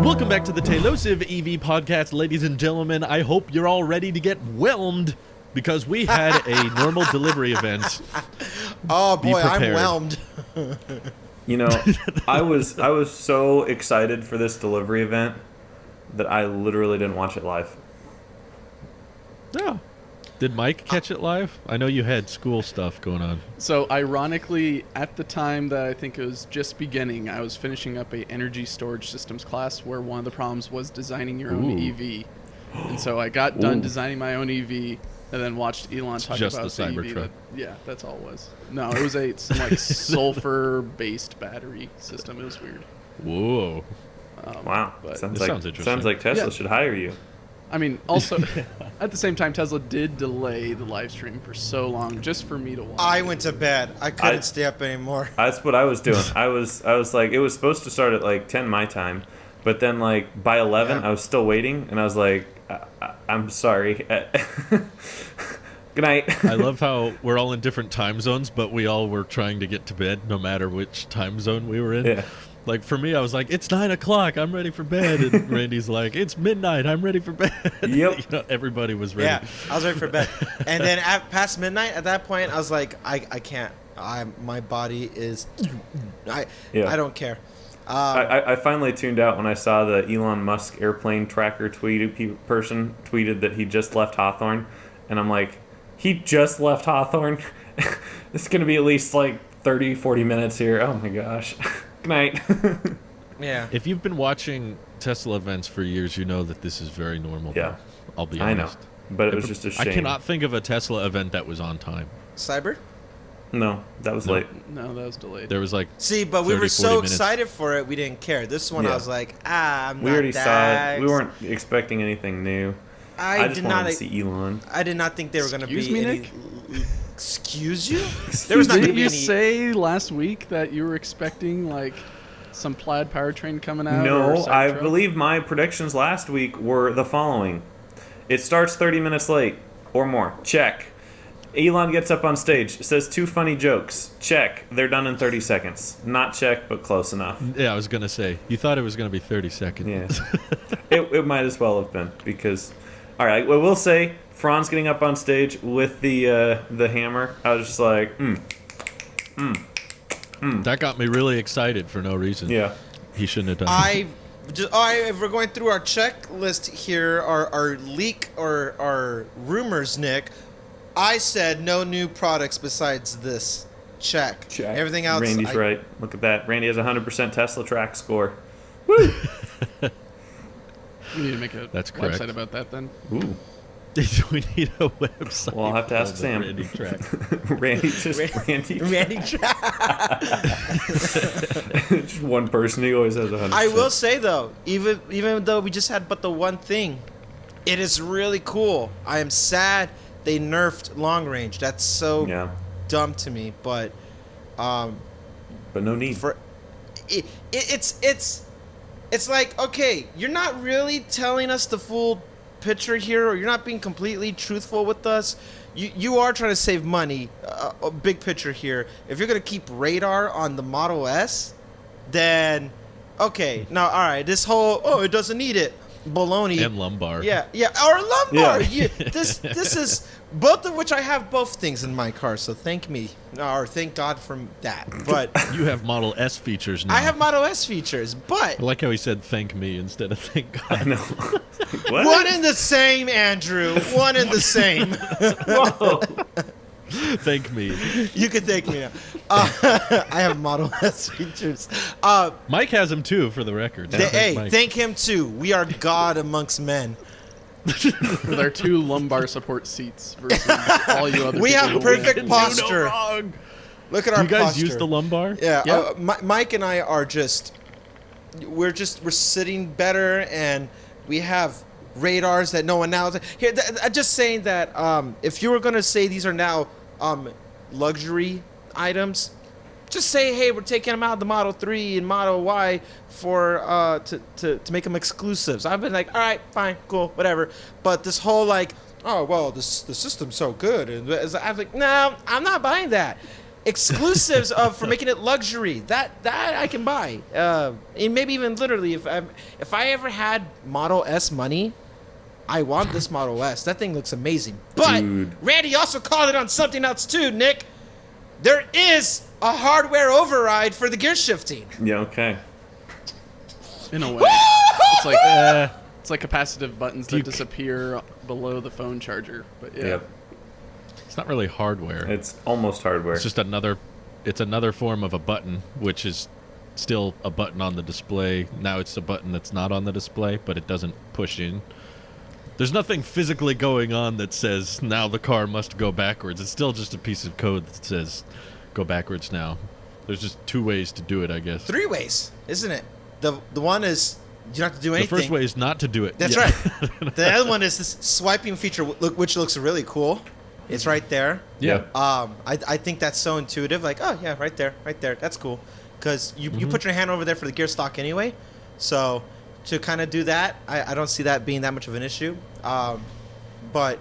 Welcome back to the Tailosive EV podcast, ladies and gentlemen. I hope you're all ready to get whelmed because we had a normal delivery event. Oh boy, I'm whelmed. You know, I was so excited for this delivery event that I literally didn't watch it live. Yeah. Did Mike catch it live? I know you had school stuff going on. So ironically, at the time that I think it was just beginning, I was finishing up a energy storage systems class where one of the problems was designing your own EV. And so I got done designing my own EV and then watched Elon talk just about the Cybertruck. Yeah, that's all it was. No, it was some like sulfur-based battery system. It was weird. Whoa. Wow. But sounds interesting. Sounds like Tesla should hire you. I mean, also, at the same time, Tesla did delay the live stream for so long just for me to watch. I went to bed. I couldn't stay up anymore. That's what I was doing. I was like, it was supposed to start at like 10 my time, but then like by 11, I was still waiting, and I was like, I'm sorry. Good night. I love how we're all in different time zones, but we all were trying to get to bed no matter which time zone we were in. Yeah. Like, for me, I was like, it's 9 o'clock, I'm ready for bed. And Randy's like, it's midnight, I'm ready for bed. Yep. You know, everybody was ready. Yeah, I was ready for bed. And then past midnight, at that point, I was like, I can't. My body is... I don't care. I finally tuned out when I saw the Elon Musk airplane tracker person tweeted that he just left Hawthorne. And I'm like, he just left Hawthorne? It's going to be at least like 30, 40 minutes here. Oh my gosh. Good night. Yeah. If you've been watching Tesla events for years, you know that this is very normal. Yeah. Though. I'll be honest. I know. But it was just a shame. I cannot think of a Tesla event that was on time. Cyber? No, that was late. No, that was delayed. There was like See, but 30, we were so minutes. excited for it, we didn't care. This one, I was like, I'm we not already that saw it. We weren't expecting anything new. I just wanted to see Elon. I did not think they were going to be Excuse me, any... Nick? Excuse you? There was not going to Didn't be you any... say last week that you were expecting like some Plaid powertrain coming out? No, or I Cybertruck? believe my predictions last week were the following. It starts 30 minutes late or more. Check. Elon gets up on stage, says 2 funny jokes. Check. They're done in 30 seconds. Not check, but close enough. Yeah, I was going to say. You thought it was going to be 30 seconds. Yeah. it might as well have been because... All right, I will say, Franz getting up on stage with the hammer, I was just like, That got me really excited for no reason. Yeah. He shouldn't have done If we're going through our checklist here, our leak or our rumors, Nick, I said no new products besides this. Check. Everything else. Randy's right. Look at that. Randy has a 100% Tesla track score. Woo! We need to make a website about that then. Ooh. We need a website. Well, I'll have to ask Sam. Randy track. Randy track. Just one person. He always has 100%. I will say though, even though we just had but the one thing, it is really cool. I am sad they nerfed long range. That's so dumb to me, but no need for it's like, okay, you're not really telling us the full picture here, or you're not being completely truthful with us. You are trying to save money, a big picture here. If you're going to keep radar on the Model S, then, okay, now, all right, this whole, it doesn't need it, baloney. And lumbar. Yeah, or lumbar. Yeah. This is, both of which I have both things in my car, so thank me, or thank God for that. But You have Model S features now. I have Model S features, but... I like how he said thank me instead of thank God. I know. What? One and the same, Andrew. One and the same. Whoa. Thank me. You can thank me now. I have Model S features. Mike has them too, for the record. Thank him too. We are God amongst men. With our 2 lumbar support seats versus all you other We people have who perfect win. posture. No wrong. Look at Do our you guys posture. use the lumbar? Yeah. Mike and I are we're sitting better, and we have radars that no one now. Here, I'm just saying that if you were gonna say these are now luxury items, just say, hey, we're taking them out of the Model 3 and Model Y for to make them exclusives. I've been like, all right, fine, cool, whatever. But this whole like, oh well, the system's so good, and I was like, no, I'm not buying that. exclusives for making it luxury. That I can buy. And maybe even literally, if I ever had Model S money, I want this Model S. That thing looks amazing. But Dude. Randy also called it on something else too, Nick. There is a hardware override for the gear shifting. Yeah, okay. In a way, it's like capacitive buttons that disappear below the phone charger. But yeah. Yep. It's not really hardware. It's almost hardware. It's just another form of a button, which is still a button on the display. Now it's a button that's not on the display, but it doesn't push in. There's nothing physically going on that says now the car must go backwards. It's still just a piece of code that says go backwards now. There's just 2 ways to do it, I guess. 3 ways, isn't it? The one is you don't have to do anything. The first way is not to do it. That's right. The other one is this swiping feature, which looks really cool. It's right there. Yeah. I think that's so intuitive. Like, oh yeah, right there. That's cool. Because you put your hand over there for the gear stock anyway. So to kind of do that, I don't see that being that much of an issue. But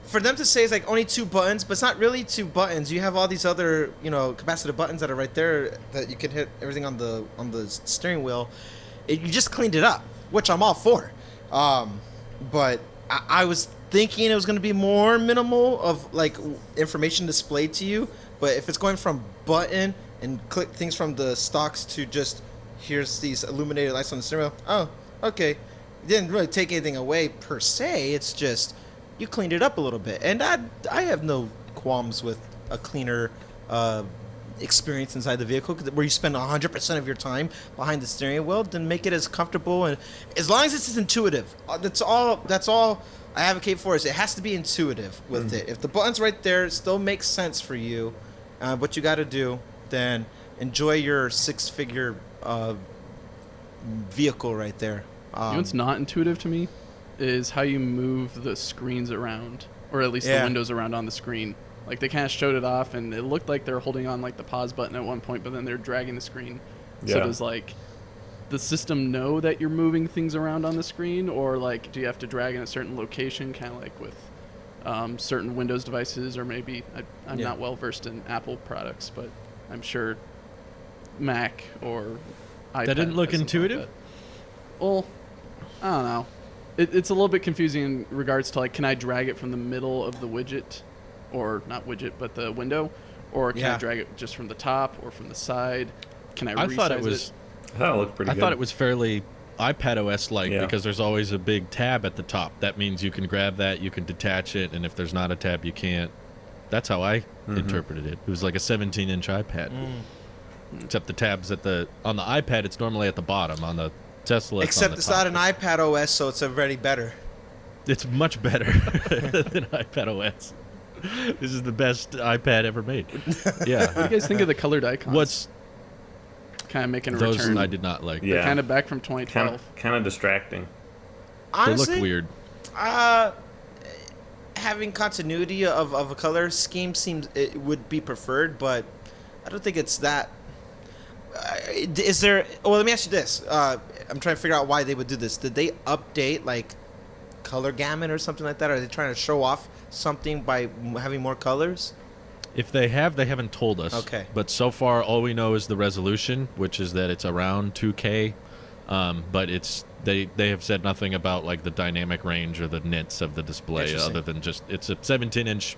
for them to say it's like only 2 buttons, but it's not really 2 buttons. You have all these other capacitive buttons that are right there that you can hit everything on the steering wheel. You just cleaned it up, which I'm all for. But I was thinking it was going to be more minimal of like information displayed to you, but if it's going from button and click things from the stocks to just here's these illuminated lights on the steering wheel, oh okay, it didn't really take anything away per se. It's just you cleaned it up a little bit, and I have no qualms with a cleaner experience inside the vehicle, where you spend 100% of your time behind the steering wheel. Then make it as comfortable, and as long as it's intuitive, that's all I advocate for. Is it has to be intuitive with it. If the button's right there, it still makes sense for you, what you got to do, then enjoy your 6-figure vehicle right there. You know what's not intuitive to me is how you move the screens around, or at least the windows around on the screen. Like, they kind of showed it off, and it looked like they were holding on like the pause button at one point, but then they're dragging the screen. Yeah. So does like the system know that you're moving things around on the screen, or like do you have to drag in a certain location, kind of like with certain Windows devices, or maybe I'm not well versed in Apple products, but I'm sure Mac or iPad. That didn't look intuitive? Like well, I don't know. It's a little bit confusing in regards to like, can I drag it from the middle of the widget, or not widget, but the window, or can I drag it just from the top or from the side? Can I resize thought it was. I thought it looked pretty good. I thought it was fairly iPad OS-like because there's always a big tab at the top. That means you can grab that, you can detach it, and if there's not a tab, you can't. That's how I interpreted it. It was like a 17-inch iPad. Except the tabs on the iPad, it's normally at the bottom. On the Tesla, except it's it's not an iPad OS, so it's already better. It's much better than iPad OS. This is the best iPad ever made. Yeah. What do you guys think of the colored icons? What's kind of making a those return? I did not like. Yeah. They're kind of back from 2012. Kind of distracting. Honestly, they look weird. Having continuity of a color scheme seems it would be preferred, but I don't think it's that. Is there? Well, let me ask you this. I'm trying to figure out why they would do this. Did they update like color gamut or something like that? Are they trying to show off something by having more colors? If they have, they haven't told us. Okay. But so far, all we know is the resolution, which is that it's around 2K. But they have said nothing about like the dynamic range or the nits of the display, other than just it's a 17-inch.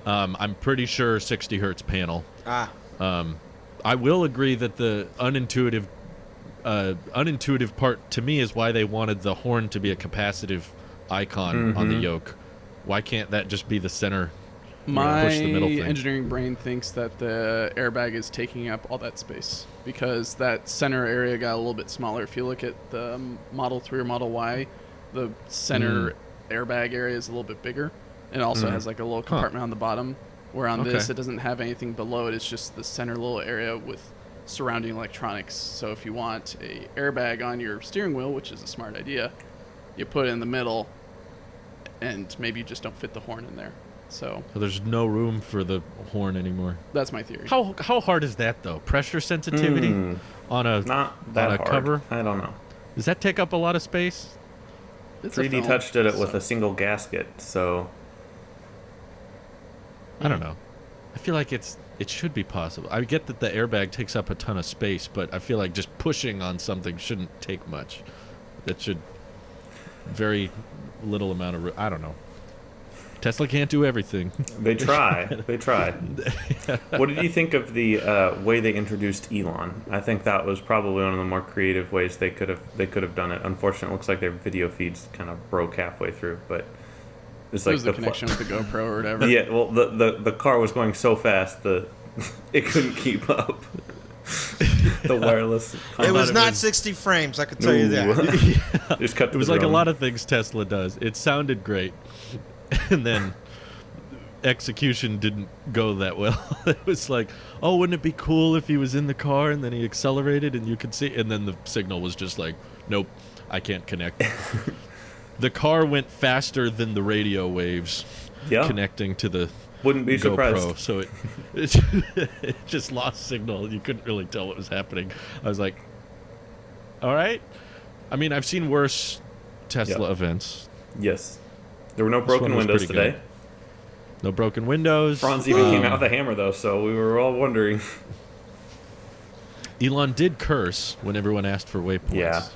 I'm pretty sure 60 hertz panel. I will agree that the unintuitive part to me is why they wanted the horn to be a capacitive icon on the yoke. Why can't that just be the center? My push the middle thing? engineering brain thinks that the airbag is taking up all that space because that center area got a little bit smaller. If you look at the Model 3 or Model Y, the center airbag area is a little bit bigger. It also has like a little compartment on the bottom, where on this it doesn't have anything below it. It's just the center little area with surrounding electronics. So if you want a airbag on your steering wheel, which is a smart idea, you put it in the middle, and maybe you just don't fit the horn in there. So there's no room for the horn anymore. That's my theory. How hard is that though? Pressure sensitivity on a not that on a hard. cover? I don't know. Does that take up a lot of space? It's 3D Touch did it with a single gasket, so I don't know. I feel like it should be possible. I get that the airbag takes up a ton of space, but I feel like just pushing on something shouldn't take much. That should very little amount of. I don't know. Tesla can't do everything. They try. They try. What did you think of the way they introduced Elon? I think that was probably one of the more creative ways they could have done it. Unfortunately, it looks like their video feeds kind of broke halfway through, but it's like the connection with the GoPro or whatever. Yeah, well, the car was going so fast it couldn't keep up. The wireless. It was not 60 frames. I can tell you that. Just cut to It was the like a drone. lot of things Tesla does. It sounded great, and then execution didn't go that well. It was like, oh, wouldn't it be cool if he was in the car and then he accelerated and you could see, and then the signal was just like, nope, I can't connect. The car went faster than the radio waves connecting to the Wouldn't be GoPro, surprised. so it just lost signal. You couldn't really tell what was happening. I was like, all right. I mean, I've seen worse Tesla events. Yes. There were no This broken one was windows pretty today. No broken windows. Franz even came out with a hammer, though, so we were all wondering. Elon did curse when everyone asked for waypoints. Yeah,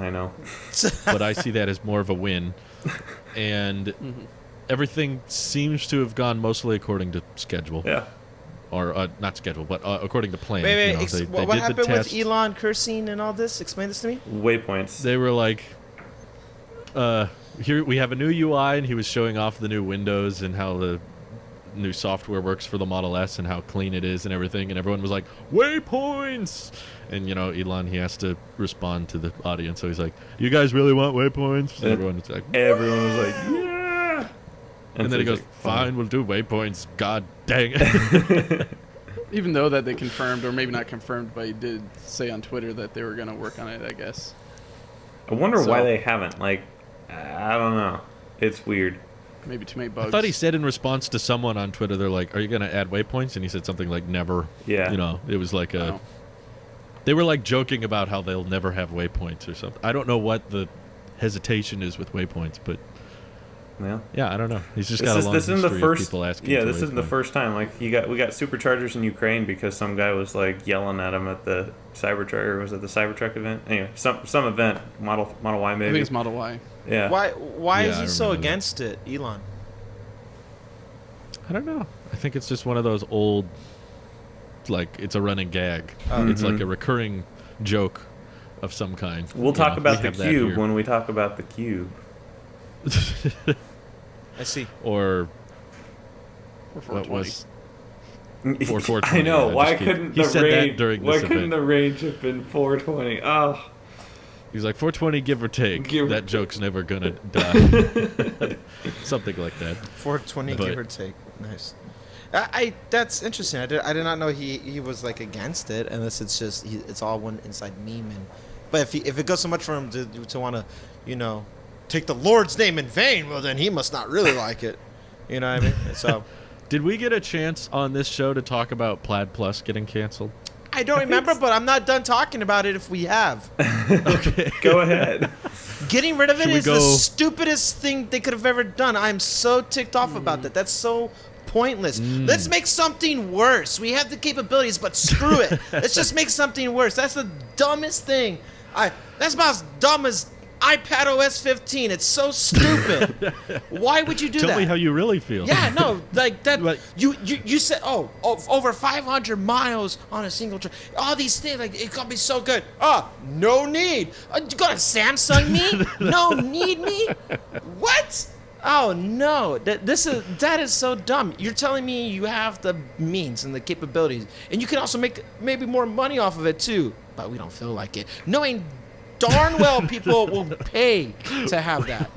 I know. But I see that as more of a win. And everything seems to have gone mostly according to schedule. Yeah. Or not schedule, but according to plan. Wait, You know, they what did the happened test. with Elon cursing and all this? Explain this to me. Waypoints. They were like, here we have a new UI, and he was showing off the new windows and how the new software works for the Model S and how clean it is and everything, and everyone was like, waypoints! And, you know, Elon, he has to respond to the audience, so he's like, you guys really want waypoints? And everyone was like, Everyone was like, yeah! and so then he he's goes, like, fine, we'll do waypoints, god dang it. Even though that they confirmed, or maybe not confirmed, but he did say on Twitter that they were going to work on it, I guess. I wonder So- why they haven't. Like, I don't know. It's weird. Maybe too many bugs. I thought he said in response to someone on Twitter, they're like, are you going to add waypoints? And he said something like, never. Yeah. You know, it was like a... Oh. They were like joking about how they'll never have waypoints or something. I don't know what the hesitation is with waypoints, but Yeah. yeah, I don't know. He's just got a long This isn't history the first. of people asking. Yeah, for this isn't the waypoints. first time. Like we got Superchargers in Ukraine because some guy was like yelling at him at the Cybertruck, or was it the Cybertruck event? Anyway, some event, Model Y I maybe. think it's Model Y. Yeah. Why Yeah, is I he so remember that. against it, Elon? I don't know. I think it's just one of those old, like it's a running gag. Oh. It's like a recurring joke of some kind. We'll You talk know, about we the have that cube here. when we talk about the cube. I see. Or Or what 420. was 420, I know. yeah, Why just kidding. couldn't He the said that range? during Why this couldn't event. the range have been 420? Oh, He's like 420, give or take. Give- That joke's never gonna die. Something like that. 420, But- give or take. Nice. I that's interesting. I did not know he was like against it, unless it's just it's all one inside meme. But if it goes so much for him to want to, you know, take the Lord's name in vain, well then he must not really like it. You know what I mean? So Did we get a chance on this show to talk about Plaid Plus getting canceled? I don't remember, but I'm not done talking about it if we have. Okay. go ahead. Getting rid of it Should we is the go- stupidest thing they could have ever done. I'm so ticked off about that. That's so pointless. Let's make something worse. We have the capabilities, but screw it. Let's just make something worse. That's the dumbest thing. That's about as dumb as iPad OS 15. It's so stupid. Why would you do that? Tell me how you really feel. Yeah, no, like that. But- You said, over 500 miles on a single trip. All these things, like it gonna be so good. No need. You gonna Samsung me? No need me? What? Oh no, that is so dumb. You're telling me you have the means and the capabilities, and you can also make maybe more money off of it too. But we don't feel like it, knowing darn well people will pay to have that.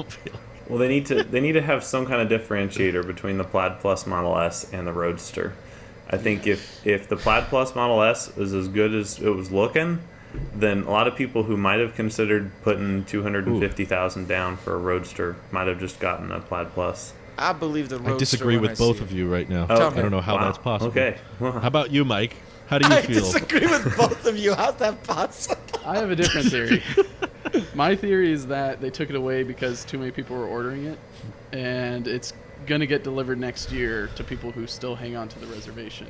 Well, they need to have some kind of differentiator between the Plaid Plus Model S and the Roadster. I think if the Plaid Plus Model S is as good as it was looking, then a lot of people who might have considered putting $250,000 down for a Roadster might have just gotten a Plaid Plus. I believe the Roadster. I disagree with both of you right now. Oh, I don't know how wow. that's possible. Okay. How about you, Mike? How do you I feel? disagree with both of you. How's that possible? I have a different theory. My theory is that they took it away because too many people were ordering it, and it's going to get delivered next year to people who still hang on to the reservation.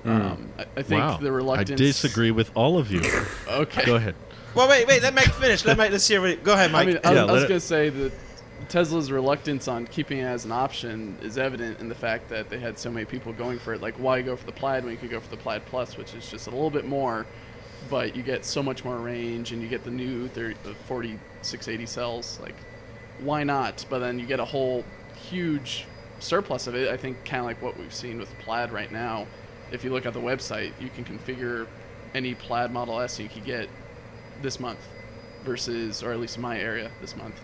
I think the reluctance. I disagree with all of you. Okay. Go ahead. Well, wait. Let Mike finish. Let's hear. Go ahead, Mike. I mean, I was going to say that Tesla's reluctance on keeping it as an option is evident in the fact that they had so many people going for it. Like, why go for the Plaid when you could go for the Plaid Plus, which is just a little bit more, but you get so much more range, and you get the new 4680 cells. Like, why not? But then you get a whole huge surplus of it. I think kind of like what we've seen with Plaid right now. If you look at the website, you can configure any Plaid Model S you could get this month versus, or at least in my area this month,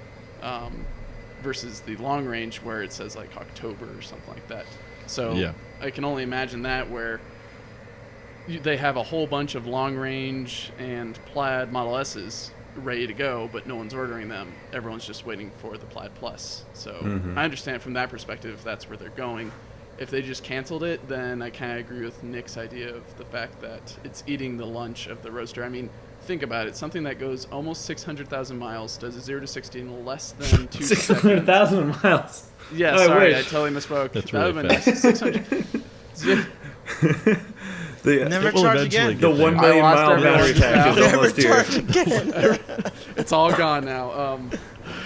versus the long range where it says like October or something like that. So yeah. I can only imagine that where they have a whole bunch of long range and Plaid Model S's ready to go, but no one's ordering them. Everyone's just waiting for the Plaid Plus. So I understand from that perspective if that's where they're going. If they just canceled it, then I kind of agree with Nick's idea of the fact that it's eating the lunch of the Roadster. I mean, think about it. Something that goes almost 600,000 miles, does a 0 to 60 in less than 2 seconds. 600,000 miles. Yeah, I sorry, wish. I totally misspoke. That's that really would have been nice. 600. Never It will charge eventually again. get The there. 1 million I lost mile everyone. battery pack is Never almost here. charge again. It's all gone now.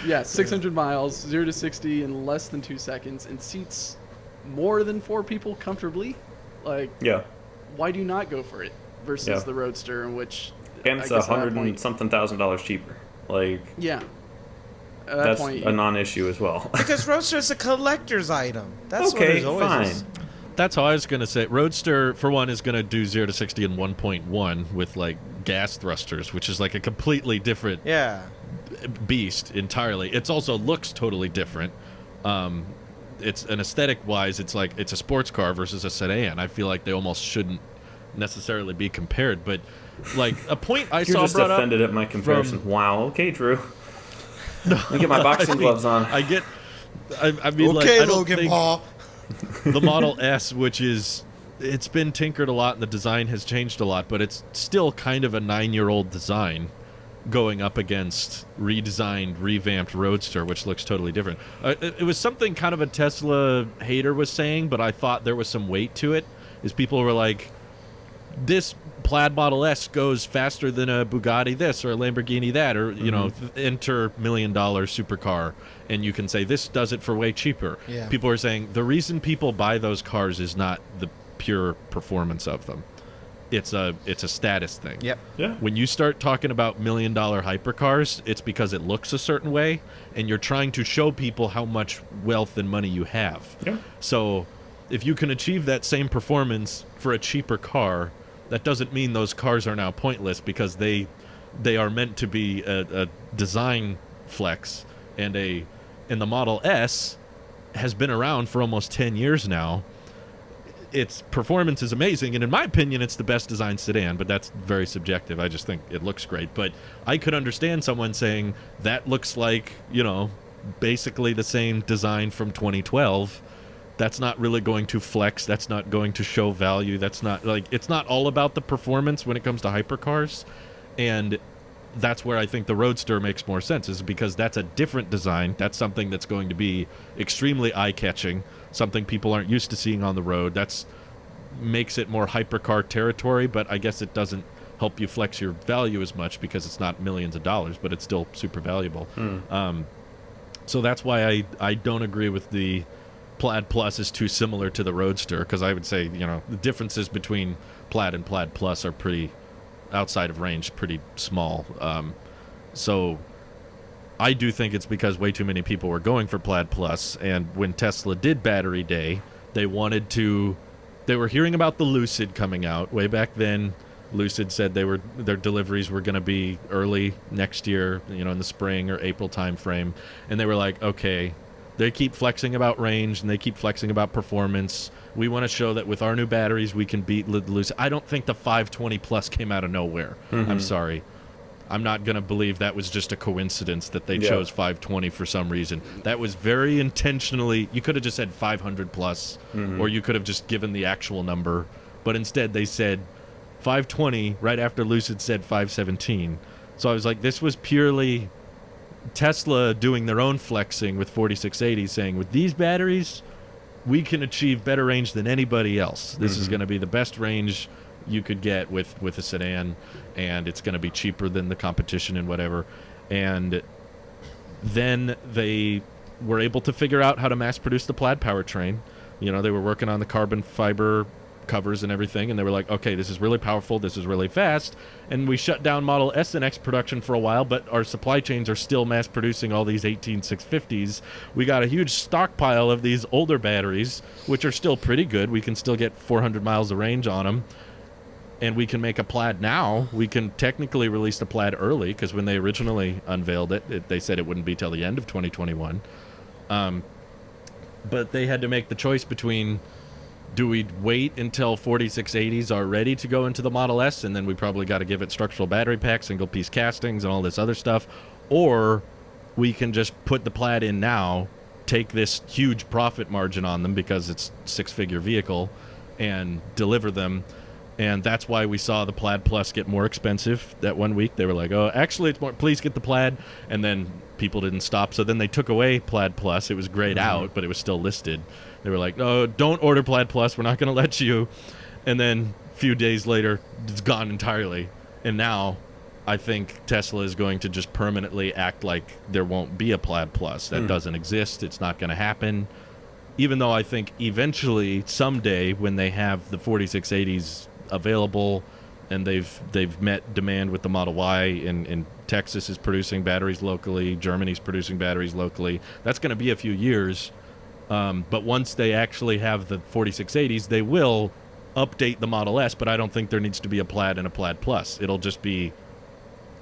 Yeah, 600 miles, 0 to 60 in less than 2 seconds, and seats more than 4 people comfortably. Like, Yeah. why do you not go for it versus Yeah. the Roadster, in which And I it's guess at that $100 and point- something $1,000 cheaper. Like, Yeah. At that that's point, a non-issue as well. Because Roadster is a collector's item. That's what Okay, it always fine. is. That's how I was going to say. Roadster, for one, is going to do 0 to 60 in 1.1 with, like, gas thrusters, which is, like, a completely different Yeah. beast entirely. It's also looks totally different. It's an aesthetic-wise, it's like it's a sports car versus a sedan. I feel like they almost shouldn't necessarily be compared. But, like, a point I You're saw just brought up... offended at my comparison. Wow. Okay, Drew. Let me get my boxing gloves on. I get... I mean, like, Okay, I don't Logan think Paul. the Model S, which is... It's been tinkered a lot, and the design has changed a lot, but it's still kind of a 9-year-old design going up against redesigned, revamped Roadster, which looks totally different. It was something kind of a Tesla hater was saying, but I thought there was some weight to it, is people were like, this Plaid Model S goes faster than a Bugatti this or a Lamborghini that, or, you know, enter $1 million supercar, and you can say this does it for way cheaper. Yeah. People are saying the reason people buy those cars is not the pure performance of them. It's a status thing. Yep. Yeah. When you start talking about $1 million hypercars, it's because it looks a certain way, and you're trying to show people how much wealth and money you have. Yeah. So if you can achieve that same performance for a cheaper car, that doesn't mean those cars are now pointless, because they are meant to be a design flex, and the Model S has been around for almost 10 years now. Its performance is amazing, and in my opinion, it's the best designed sedan, but that's very subjective. I just think it looks great. But I could understand someone saying, that looks like, you know, basically the same design from 2012. That's not really going to flex. That's not going to show value. That's not, like, it's not all about the performance when it comes to hypercars. And that's where I think the Roadster makes more sense, is because that's a different design. That's something that's going to be extremely eye-catching, something people aren't used to seeing on the road. That's makes it more hypercar territory, but I guess it doesn't help you flex your value as much because it's not millions of dollars, but it's still super valuable. So that's why I don't agree with the Plaid Plus is too similar to the Roadster, because I would say, you know, the differences between Plaid and Plaid Plus are pretty, outside of range, pretty small. So I do think it's because way too many people were going for Plaid Plus, and when Tesla did Battery Day, they were hearing about the Lucid coming out way back then. Lucid said their deliveries were going to be early next year, you know, in the spring or April timeframe, and they were like, okay, they keep flexing about range and they keep flexing about performance. We want to show that with our new batteries we can beat the Lucid. I don't think the 520 Plus came out of nowhere. I'm sorry. I'm not going to believe that was just a coincidence that they chose 520 for some reason. That was very intentionally. You could have just said 500 plus, or you could have just given the actual number. But instead they said 520 right after Lucid said 517. So I was like, this was purely Tesla doing their own flexing with 4680, saying with these batteries, we can achieve better range than anybody else. This is going to be the best range you could get with a sedan, and it's going to be cheaper than the competition and whatever. And then they were able to figure out how to mass produce the Plaid powertrain. You know, they were working on the carbon fiber covers and everything, and they were like, okay, this is really powerful, this is really fast, and we shut down Model S and X production for a while, but our supply chains are still mass producing all these 18650s. We got a huge stockpile of these older batteries, which are still pretty good. We can still get 400 miles of range on them, and we can make a Plaid now. We can technically release the Plaid early, because when they originally unveiled it, they said it wouldn't be till the end of 2021. But they had to make the choice between, do we wait until 4680s are ready to go into the Model S, and then we probably got to give it structural battery packs, single-piece castings, and all this other stuff, or we can just put the Plaid in now, take this huge profit margin on them because it's a six-figure vehicle, and deliver them. And that's why we saw the Plaid Plus get more expensive that 1 week. They were like, oh, actually, it's more, please get the Plaid. And then people didn't stop. So then they took away Plaid Plus. It was grayed out, but it was still listed. They were like, no, don't order Plaid Plus. We're not going to let you. And then a few days later, it's gone entirely. And now I think Tesla is going to just permanently act like there won't be a Plaid Plus. That doesn't exist. It's not going to happen. Even though I think eventually, someday, when they have the 4680s available and they've met demand with the Model Y, and Texas is producing batteries locally, Germany's producing batteries locally, that's going to be a few years. But once they actually have the 4680s, they will update the Model S, but I don't think there needs to be a Plaid and a Plaid Plus. It'll just be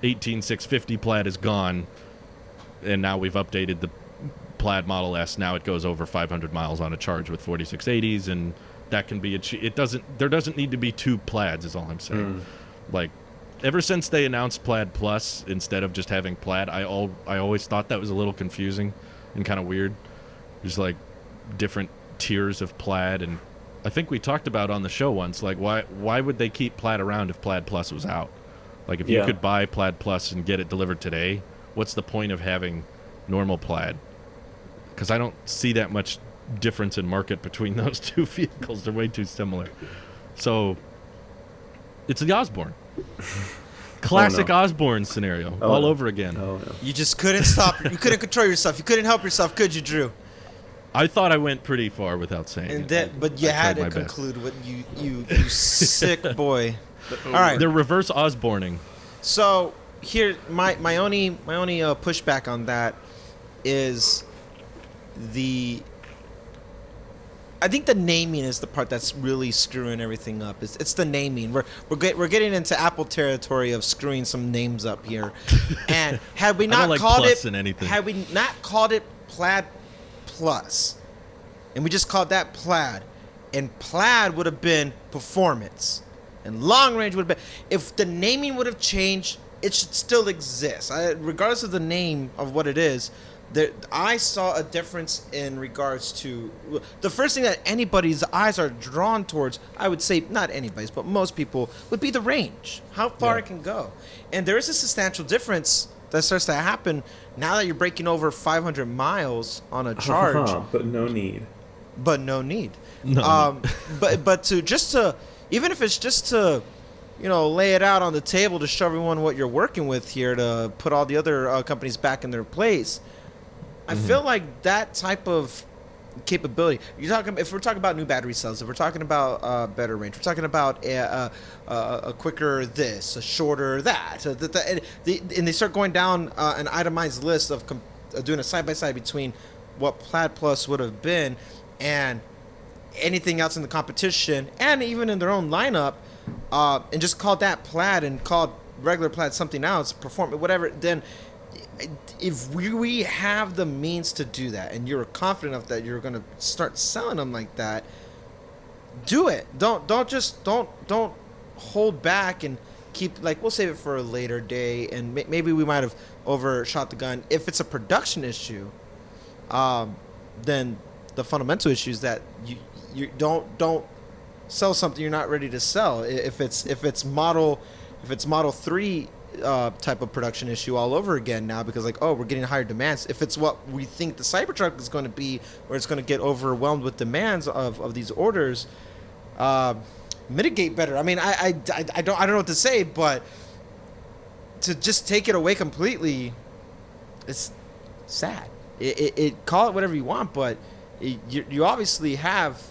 18650 Plaid is gone, and now we've updated the Plaid Model S. Now it goes over 500 miles on a charge with 4680s, and that can be achieved. There doesn't need to be two Plaids, is all I'm saying. Like, ever since they announced Plaid Plus instead of just having Plaid, I always thought that was a little confusing and kind of weird. There's like different tiers of Plaid, and I think we talked about on the show once, like, why would they keep Plaid around if Plaid Plus was out? Like, if you could buy Plaid Plus and get it delivered today, what's the point of having normal Plaid? Because I don't see that much difference in market between those two vehicles. They're way too similar. So it's the Osborne. Classic Osborne scenario all over again. Oh, no. You just couldn't stop. You couldn't control yourself. You couldn't help yourself, could you, Drew? I thought I went pretty far without saying it. But you had to conclude what you sick boy. All right. They're reverse Osborning. So here, my only pushback on that is I think the naming is the part that's really screwing everything up. It's the naming. We're getting into Apple territory of screwing some names up here. And had we not called it Plaid Plus, and we just called that Plaid, and Plaid would have been performance, and long range would have been. If the naming would have changed, it should still exist, regardless of the name of what it is. I saw a difference in regards to the first thing that anybody's eyes are drawn towards. I would say not anybody's, but most people would be the range, how far it can go, and there is a substantial difference that starts to happen now that you're breaking over 500 miles on a charge. But no need. No. But to even if it's just to, lay it out on the table to show everyone what you're working with here, to put all the other companies back in their place. I feel like that type of capability. If we're talking about new battery cells, if we're talking about better range, we're talking about a quicker this, a shorter that, and they start going down an itemized list of doing a side by side between what Plaid Plus would have been and anything else in the competition, and even in their own lineup, and just called that Plaid and called regular Plaid something else, perform whatever. Then, if we have the means to do that, and you're confident enough that you're going to start selling them like that, do it. Don't hold back and keep, like, we'll save it for a later day, and maybe we might have overshot the gun. If it's a production issue, then the fundamental issue is that you don't sell something you're not ready to sell. If it's Model 3 type of production issue all over again now, because like, oh, we're getting higher demands. If it's what we think the Cybertruck is going to be, where it's going to get overwhelmed with demands of these orders, mitigate better. I mean, I don't know what to say, but to just take it away completely, it's sad. It call it whatever you want, but you obviously have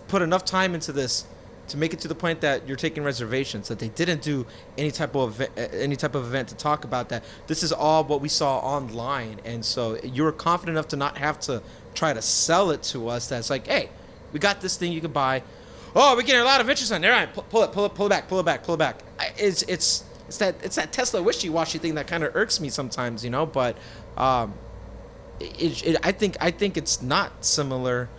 put enough time into this to make it to the point that you're taking reservations, that they didn't do any type of event to talk about that. This is all what we saw online, and so you were confident enough to not have to try to sell it to us. That's like, hey, we got this thing you can buy. Oh, we're getting a lot of interest on there. All right, pull it back. It's that Tesla wishy-washy thing that kind of irks me sometimes, you know. But I think it's not similar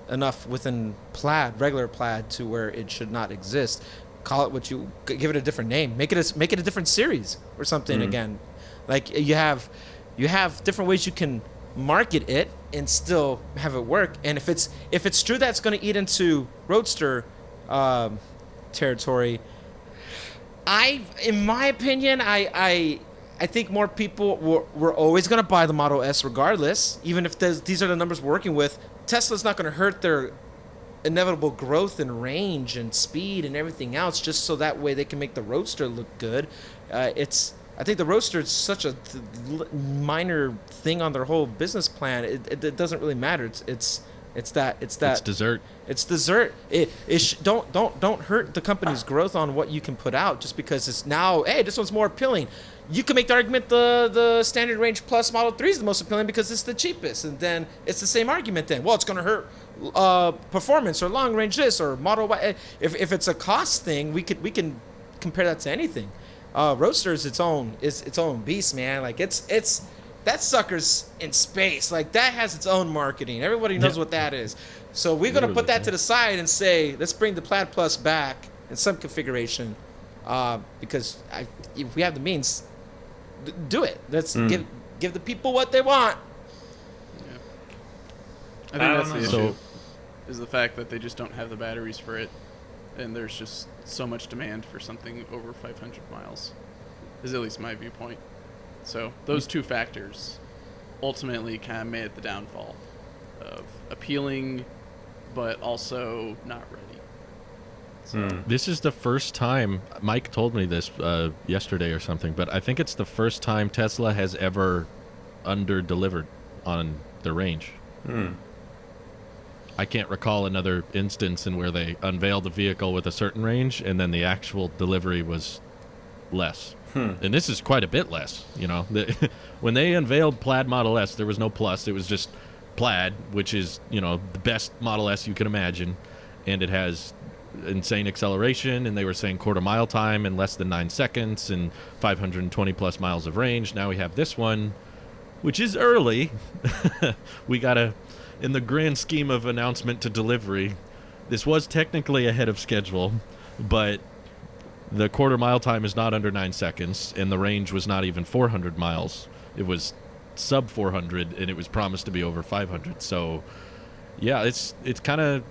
enough within Plaid, regular Plaid, to where it should not exist. Call it what you give it a different name. Make it a different series or something again. Like you have different ways you can market it and still have it work. And if it's true that it's going to eat into Roadster territory, in my opinion, I think more people were always going to buy the Model S regardless, even if these are the numbers we're working with. Tesla's not going to hurt their inevitable growth in range and speed and everything else just so that way they can make the Roadster look good. I think the Roadster is such a minor thing on their whole business plan. It doesn't really matter. It's dessert. It's dessert. Don't hurt the company's growth on what you can put out just because it's now, hey, this one's more appealing. You can make the argument the Standard Range Plus Model 3 is the most appealing because it's the cheapest, and then it's the same argument then. Well, it's going to hurt performance or long range this or Model Y. If it's a cost thing, we can compare that to anything. Roadster is its own beast, man. Like it's that sucker's in space. Like that has its own marketing. Everybody knows what that is. So we're gonna put that to the side and say, let's bring the Plaid Plus back in some configuration, because if we have the means, do it. Let's give the people what they want. Yeah. I think that's the issue. Is the fact that they just don't have the batteries for it, and there's just so much demand for something over 500 miles. Is at least my viewpoint. So those two factors ultimately kind of made it the downfall of appealing, but also not ready. So. This is the first time, Mike told me this yesterday or something, but I think it's the first time Tesla has ever under-delivered on the range. I can't recall another instance in where they unveiled the vehicle with a certain range and then the actual delivery was less. And this is quite a bit less, you know. When they unveiled Plaid Model S, there was no Plus. It was just Plaid, which is, you know, the best Model S you can imagine. And it has insane acceleration, and they were saying quarter mile time in less than 9 seconds and 520 plus miles of range. Now we have this one, which is early. We got in the grand scheme of announcement to delivery, this was technically ahead of schedule, but the quarter mile time is not under 9 seconds, and the range was not even 400 miles. It was sub 400, and it was promised to be over 500. So, yeah, it's kind of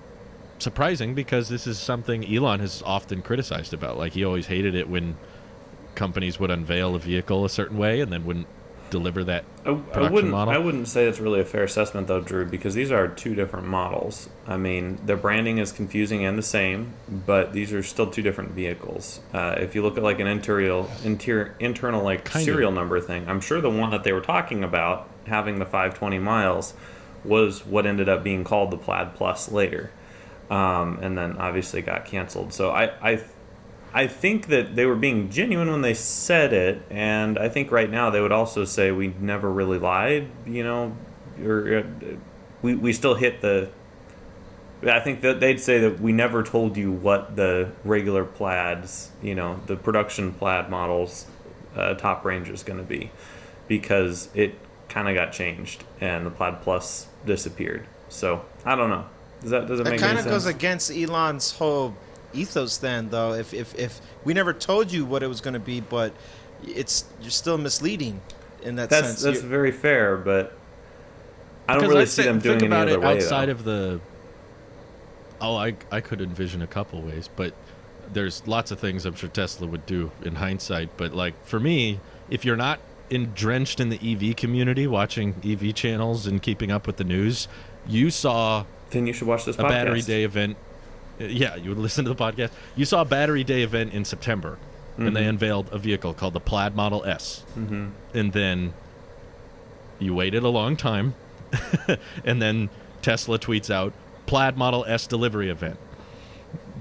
surprising because this is something Elon has often criticized about. Like, he always hated it when companies would unveil a vehicle a certain way and then wouldn't deliver that production model. I wouldn't say it's really a fair assessment, though, Drew, because these are two different models. I mean, the branding is confusing and the same, but these are still two different vehicles. If you look at like an internal like serial number thing, I'm sure the one that they were talking about having the 520 miles was what ended up being called the Plaid Plus later, and then obviously got canceled. So I think that they were being genuine when they said it, and I think right now they would also say we never really lied, you know, or we still hit the. I think that they'd say that we never told you what the regular Plaids, you know, the production Plaid models top range is going to be, because it kind of got changed and the Plaid Plus disappeared. So I don't know. Does it make any sense? That kind of goes against Elon's whole ethos then, though. If we never told you what it was going to be, but you're still misleading in that sense. That's very fair, but I don't really see them doing any other way. Outside of the, I could envision a couple ways, but there's lots of things I'm sure Tesla would do in hindsight, but like for me, if you're not drenched in the EV community, watching EV channels and keeping up with the news, you saw then you should watch this a podcast. Battery Day event. Yeah, you would listen to the podcast. You saw a Battery Day event in September, and they unveiled a vehicle called the Plaid Model S. And then you waited a long time, and then Tesla tweets out, Plaid Model S delivery event.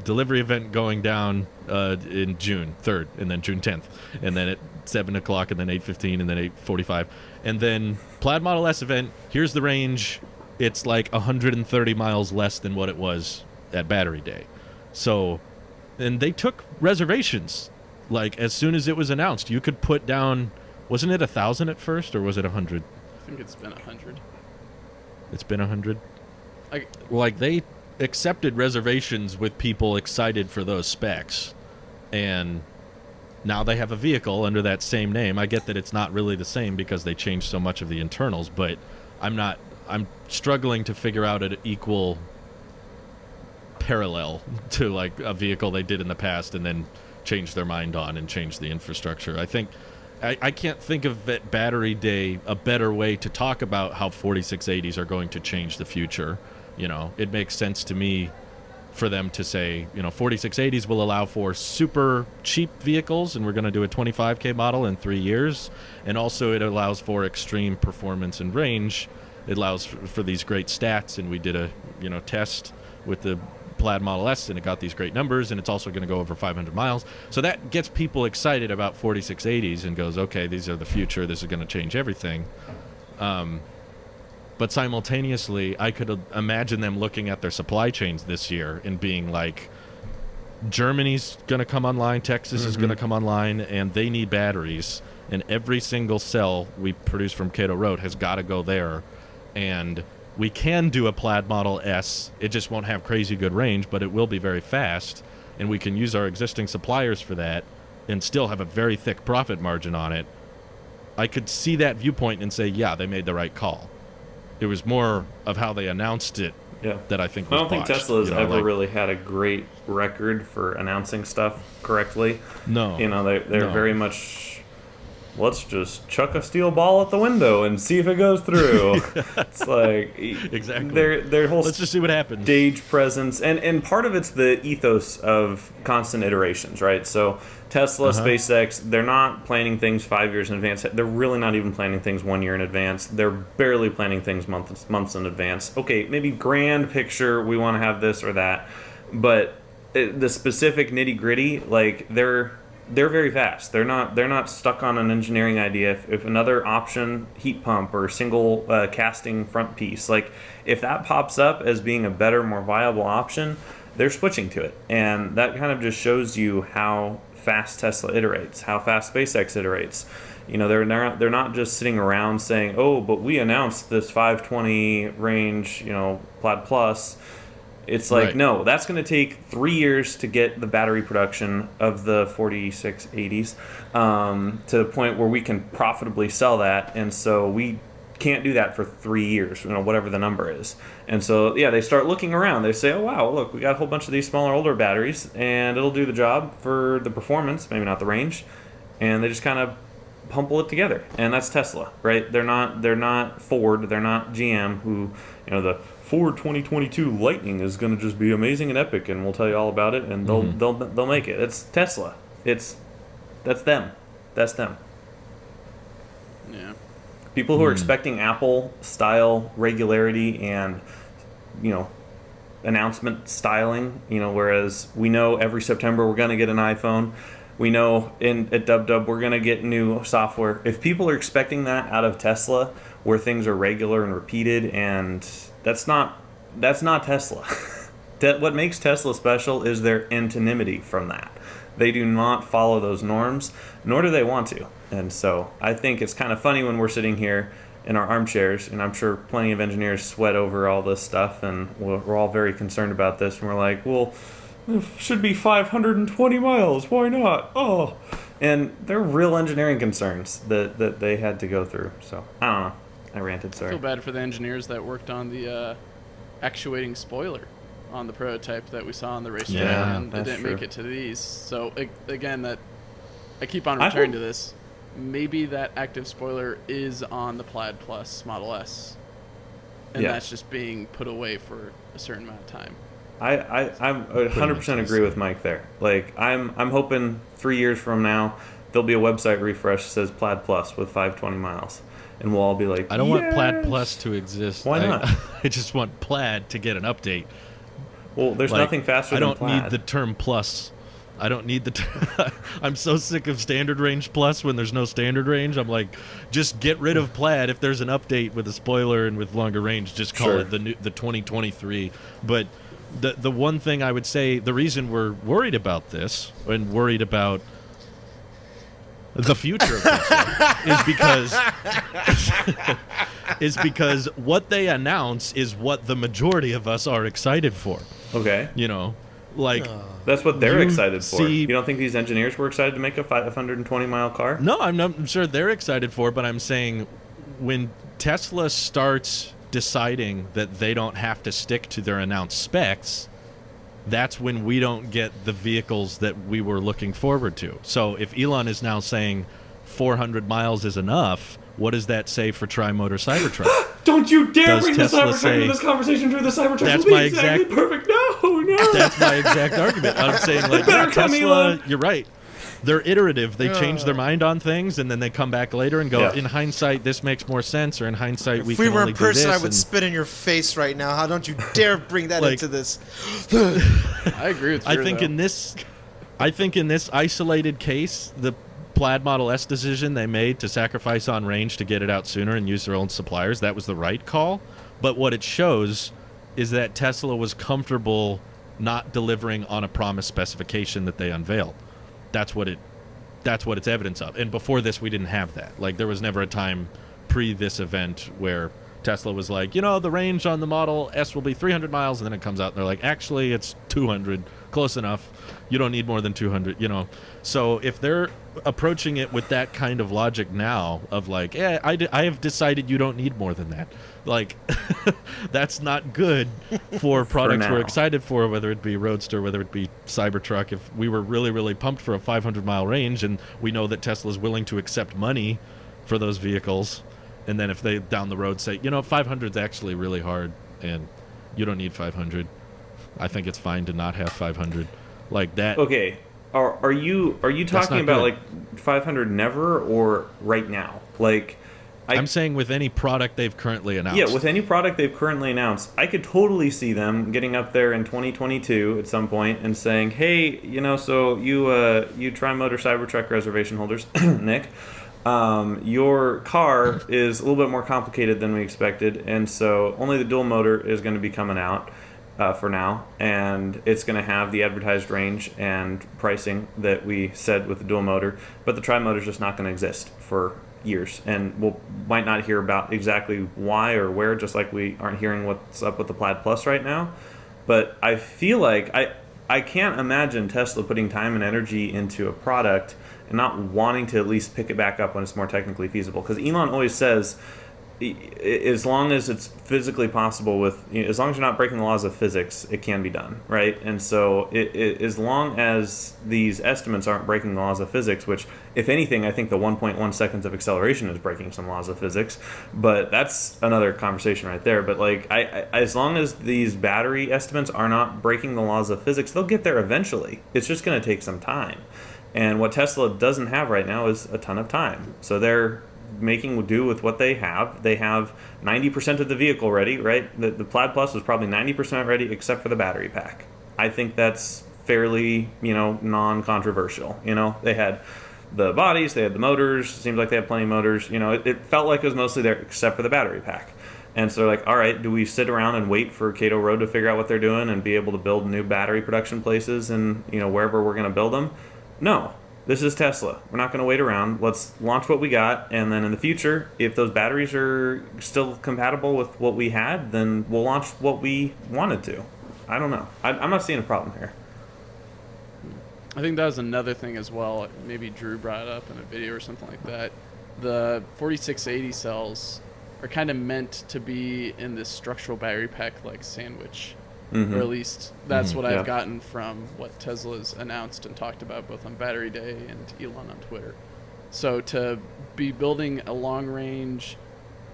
Delivery event going down in June 3rd, and then June 10th, and then at 7 o'clock, and then 8:15, and then 8:45. And then Plaid Model S event, here's the range. It's like 130 miles less than what it was at Battery Day. So, and they took reservations. Like, as soon as it was announced, you could put down, wasn't it 1,000 at first, or was it 100? I think it's been 100. It's been 100? Like, they accepted reservations with people excited for those specs, and now they have a vehicle under that same name. I get that it's not really the same because they changed so much of the internals, but I'm struggling to figure out an equal parallel to like a vehicle they did in the past and then changed their mind on and changed the infrastructure. I think I can't think of at Battery Day a better way to talk about how 4680s are going to change the future. You know, it makes sense to me for them to say, you know, 4680s will allow for super cheap vehicles, and we're going to do a 25K model in 3 years. And also it allows for extreme performance and range. It allows for these great stats, and we did a, you know, test with the Plaid Model S, and it got these great numbers, and it's also going to go over 500 miles. So that gets people excited about 4680s and goes, okay, these are the future. This is going to change everything. But simultaneously, I could imagine them looking at their supply chains this year and being like, Germany's going to come online, Texas is going to come online, and they need batteries. And every single cell we produce from Cato Road has got to go there. And we can do a Plaid Model S. It just won't have crazy good range, but it will be very fast. And we can use our existing suppliers for that and still have a very thick profit margin on it. I could see that viewpoint and say, yeah, they made the right call. It was more of how they announced it that I think was I don't think botched. Tesla's ever like, really had a great record for announcing stuff correctly. No. You know, they're very much, let's just chuck a steel ball at the window and see if it goes through. It's like, exactly. Their whole let's just see what happens. Stage presence, and part of it's the ethos of constant iterations, right? So Tesla, SpaceX, they're not planning things 5 years in advance. They're really not even planning things 1 year in advance. They're barely planning things months in advance. Okay, maybe grand picture, we want to have this or that, but the specific nitty gritty, like they're very fast. They're not stuck on an engineering idea. If another option, heat pump or single casting front piece, like if that pops up as being a better, more viable option, they're switching to it. And that kind of just shows you how fast Tesla iterates, how fast SpaceX iterates. You know, they're not just sitting around saying, oh, but we announced this 520 range, you know, Plaid Plus. It's like, no, that's going to take 3 years to get the battery production of the 4680s to the point where we can profitably sell that. And so we can't do that for 3 years, you know, whatever the number is. And so, yeah, they start looking around. They say, oh, wow, look, we got a whole bunch of these smaller, older batteries, and it'll do the job for the performance, maybe not the range. And they just kind of pumple it together. And that's Tesla, right? They're not Ford, they're not GM, who, you know, the Ford 2022 Lightning is going to just be amazing and epic, and we'll tell you all about it, and they'll make it. It's Tesla. That's them. That's them. Yeah. People who are expecting Apple style regularity and, you know, announcement styling, you know, whereas we know every September we're going to get an iPhone. We know at DubDub we're going to get new software. If people are expecting that out of Tesla, where things are regular and repeated, and that's not Tesla. What makes Tesla special is their anonymity from that. They do not follow those norms, nor do they want to. And so I think it's kind of funny when we're sitting here in our armchairs, and I'm sure plenty of engineers sweat over all this stuff, and we're all very concerned about this, and we're like, well, it should be 520 miles. Why not? Oh. And they're real engineering concerns that they had to go through. So, I don't know. I ranted, sorry. I feel bad for the engineers that worked on the actuating spoiler. on the prototype that we saw on the racetrack, Yeah, and it that's didn't true. make it to these. So again, that I keep on I returning hope- to this. Maybe that active spoiler is on the Plaid Plus Model S, and Yeah. that's just being put away for a certain amount of time. I'm 100% agree with Mike there. Like I'm hoping 3 years from now there'll be a website refresh that says Plaid Plus with 520 miles, and we'll all be like, I don't want Plaid "Yes!" Plus to exist. Why not? I just want Plaid to get an update. Well, there's Like, nothing faster I than don't Plaid. need the term plus. I don't need the. I'm so sick of standard range plus when there's no standard range. I'm like, just get rid of Plaid. If there's an update with a spoiler and with longer range, just call Sure. it the 2023. But the one thing I would say, the reason we're worried about this and worried about the future of this is because what they announce is what the majority of us are excited for. Okay. You know, like. That's what they're You excited for. see- You don't think these engineers were excited to make a 520-mile car? No, I'm sure they're excited for, but I'm saying when Tesla starts deciding that they don't have to stick to their announced specs, that's when we don't get the vehicles that we were looking forward to. So if Elon is now saying 400 miles is enough, what does that say for Tri-Motor Cybertruck? Don't you dare Does bring Tesla the Cybertruck say- into this conversation through the Cybertruck. That's will be my exactly exact- perfect. No. That's my exact argument. I'm saying, like, Better yeah, come, Tesla, Elon. you're right. They're iterative. They change their mind on things, and then they come back later and go, Yeah. in hindsight, this makes more sense, or in hindsight, If we we can were only in person, do I this. would and- spit in your face right now. How don't you dare bring that Like- into this? I agree with you. I think in this isolated case, the Plaid Model S decision they made to sacrifice on range to get it out sooner and use their own suppliers, that was the right call. But what it shows is that Tesla was comfortable not delivering on a promised specification that they unveiled. That's what it's evidence of. And before this, we didn't have that. Like, there was never a time pre this event where Tesla was like, the range on the Model S will be 300 miles, and then it comes out and they're like, actually, it's 200. Close enough. You don't need more than 200, So if they're approaching it with that kind of logic now of like, I have decided you don't need more than that. Like, that's not good for products we're now. excited for, whether it be Roadster, whether it be Cybertruck. If we were really, really pumped for a 500-mile range, and we know that Tesla's willing to accept money for those vehicles, and then if they down the road say, 500 is actually really hard, and you don't need 500. I think it's fine to not have 500. Like that. Okay. Are you talking not about good. like 500 never or right now? Like, I'm saying with any product they've currently announced. Yeah, with any product they've currently announced, I could totally see them getting up there in 2022 at some point and saying, "Hey, so you Tri-Motor Cybertruck reservation holders, Nick, your car is a little bit more complicated than we expected, and so only the dual motor is going to be coming out for now, and it's going to have the advertised range and pricing that we said with the dual motor, but the Tri-Motor is just not going to exist for years, and we might not hear about exactly why or where, just like we aren't hearing what's up with the Plaid Plus right now. But I feel like I can't imagine Tesla putting time and energy into a product and not wanting to at least pick it back up when it's more technically feasible, because Elon always says, as long as it's physically possible, as long as you're not breaking the laws of physics, it can be done, right? And so as long as these estimates aren't breaking the laws of physics, which, if anything, I think the 1.1 seconds of acceleration is breaking some laws of physics, but that's another conversation right there. But like, as long as these battery estimates are not breaking the laws of physics, they'll get there eventually. It's just going to take some time. And what Tesla doesn't have right now is a ton of time. So they're making do with what they have. They have 90% of the vehicle ready, right? The Plaid Plus was probably 90% ready except for the battery pack. I think that's fairly, non-controversial. They had the bodies, they had the motors, seems like they have plenty of motors. It felt like it was mostly there except for the battery pack. And so they're like, all right, do we sit around and wait for Cato Road to figure out what they're doing and be able to build new battery production places and, wherever we're going to build them? No. This is Tesla. We're not going to wait around. Let's launch what we got, and then in the future, if those batteries are still compatible with what we had, then we'll launch what we wanted to. I don't know. I'm not seeing a problem here. I think that was another thing as well. Maybe Drew brought it up in a video or something like that. The 4680 cells are kind of meant to be in this structural battery pack like sandwich. or at least that's what I've Yeah. gotten from what Tesla's announced and talked about both on Battery Day and Elon on Twitter. So to be building a long range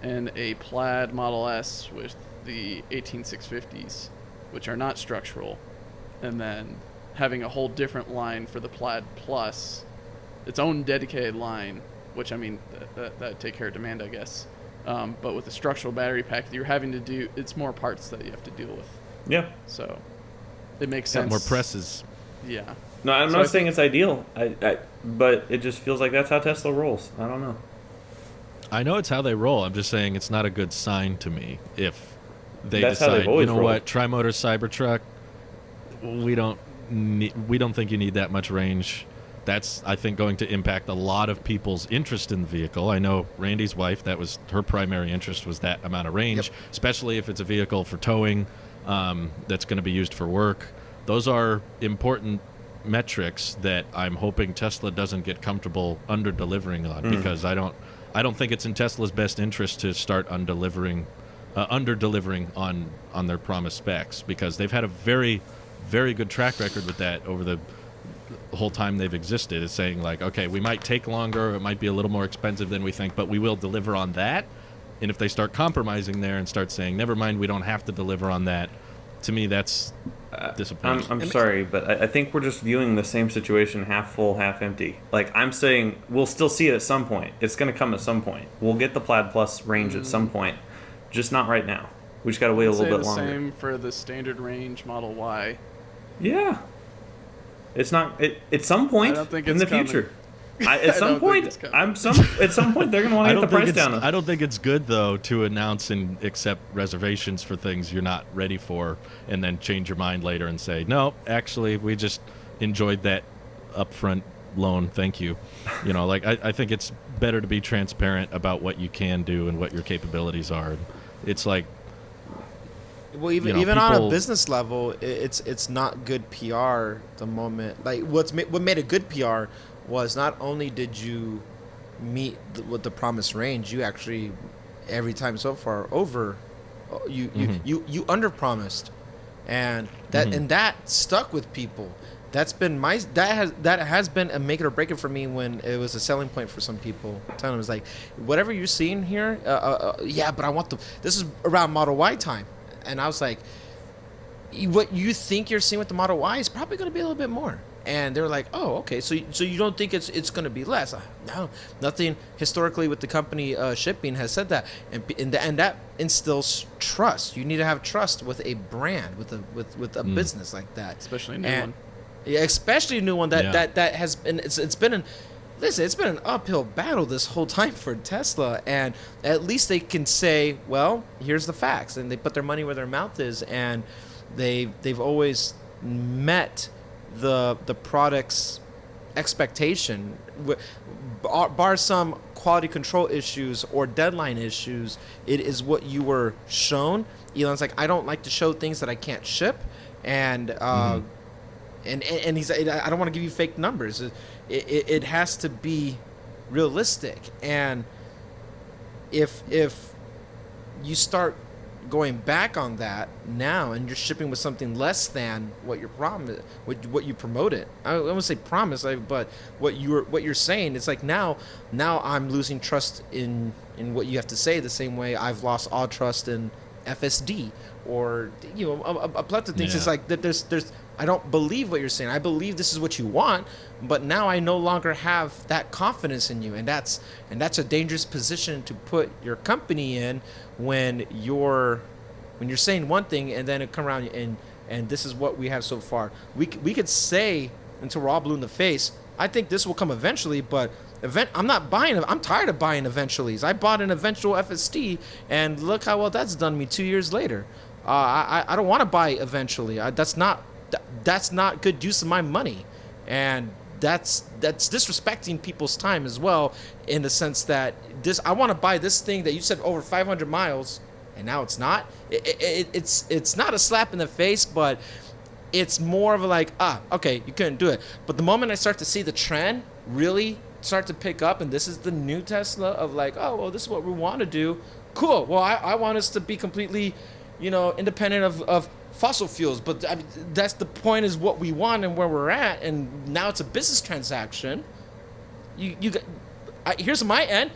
and a Plaid Model S with the 18650s, which are not structural, and then having a whole different line for the Plaid Plus, its own dedicated line, which I mean that take care of demand, I guess. But with a structural battery pack, you're having to do, it's more parts that you have to deal with. Yeah. So it makes sense. More presses. Yeah. No, I'm not saying it's ideal, but it just feels like that's how Tesla rolls. I don't know. I know it's how they roll. I'm just saying it's not a good sign to me if they That's how they've decide, always you know rolled. what, Tri-Motor Cybertruck, we don't think you need that much range. That's, I think, going to impact a lot of people's interest in the vehicle. I know Randy's wife, that was her primary interest, was that amount of range, especially if it's a vehicle for towing that's going to be used for work. Those are important metrics that I'm hoping Tesla doesn't get comfortable under-delivering on, because I don't think it's in Tesla's best interest to start under-delivering on their promised specs, because they've had a very, very good track record with that over the whole time they've existed. It's saying like, okay, we might take longer, it might be a little more expensive than we think, but we will deliver on that. And if they start compromising there and start saying, never mind, we don't have to deliver on that, to me that's disappointing. I'm sorry, but I think we're just viewing the same situation half full, half empty. Like, I'm saying we'll still see it at some point. It's going to come at some point. We'll get the Plaid Plus range at some point, just not right now. We just got to wait a little bit longer. Same for the standard range Model Y. Yeah. It's not at some point I don't think in it's the future. coming. At some point, at some point they're going to want to get the price down. I don't think it's good though to announce and accept reservations for things you're not ready for, and then change your mind later and say, no, actually, we just enjoyed that upfront loan. Thank you. You know, like I think it's better to be transparent about what you can do and what your capabilities are. It's like, well, even on a business level, it's not good PR the moment. Like what made a good PR was not only did you meet with the promised range, you actually every time so far you under promised, and that stuck with people. That has been a make it or break it for me when it was a selling point for some people. Telling them, it was like, whatever you're seeing here, yeah, but I want this is around Model Y time. And I was like, what you think you're seeing with the Model Y is probably going to be a little bit more. And they were like, oh, okay, so you don't think it's going to be less? No, nothing historically with the company shipping has said that, and that instills trust. You need to have trust with a brand, with a business like that, especially a new one. Yeah, especially a new one that has been it's been an uphill battle this whole time for Tesla, and at least they can say, well, here's the facts, and they put their money where their mouth is, and they've always met the product's expectation, bar some quality control issues or deadline issues. It is what you were shown. Elon's like, I don't like to show things that I can't ship, and and he's like, I don't want to give you fake numbers. It has to be realistic, and if you start going back on that now and you're shipping with something less than what your what you promoted, I won't say promise, but what you're saying, it's like now I'm losing trust in what you have to say, the same way I've lost all trust in FSD or a plethora of things. It's like that there's I don't believe what you're saying. I believe this is what you want, but now I no longer have that confidence in you, and that's a dangerous position to put your company in when you're saying one thing and then it come around and this is what we have so far. We could say until we're all blue in the face, I think this will come eventually, but I'm not buying it. I'm tired of buying eventuallys. I bought an eventual FSD, and look how well that's done me 2 years later. I don't want to buy eventually. That's not good use of my money, and that's disrespecting people's time as well, in the sense that I want to buy this thing that you said over 500 miles, and now it's not. It's not a slap in the face, but it's more of a like, okay, you couldn't do it. But the moment I start to see the trend really start to pick up, and this is the new Tesla of like, oh, well, this is what we want to do. Cool. Well, I want us to be completely, independent of fossil fuels. But I mean, that's the point, is what we want and where we're at. And now it's a business transaction. Here's my end.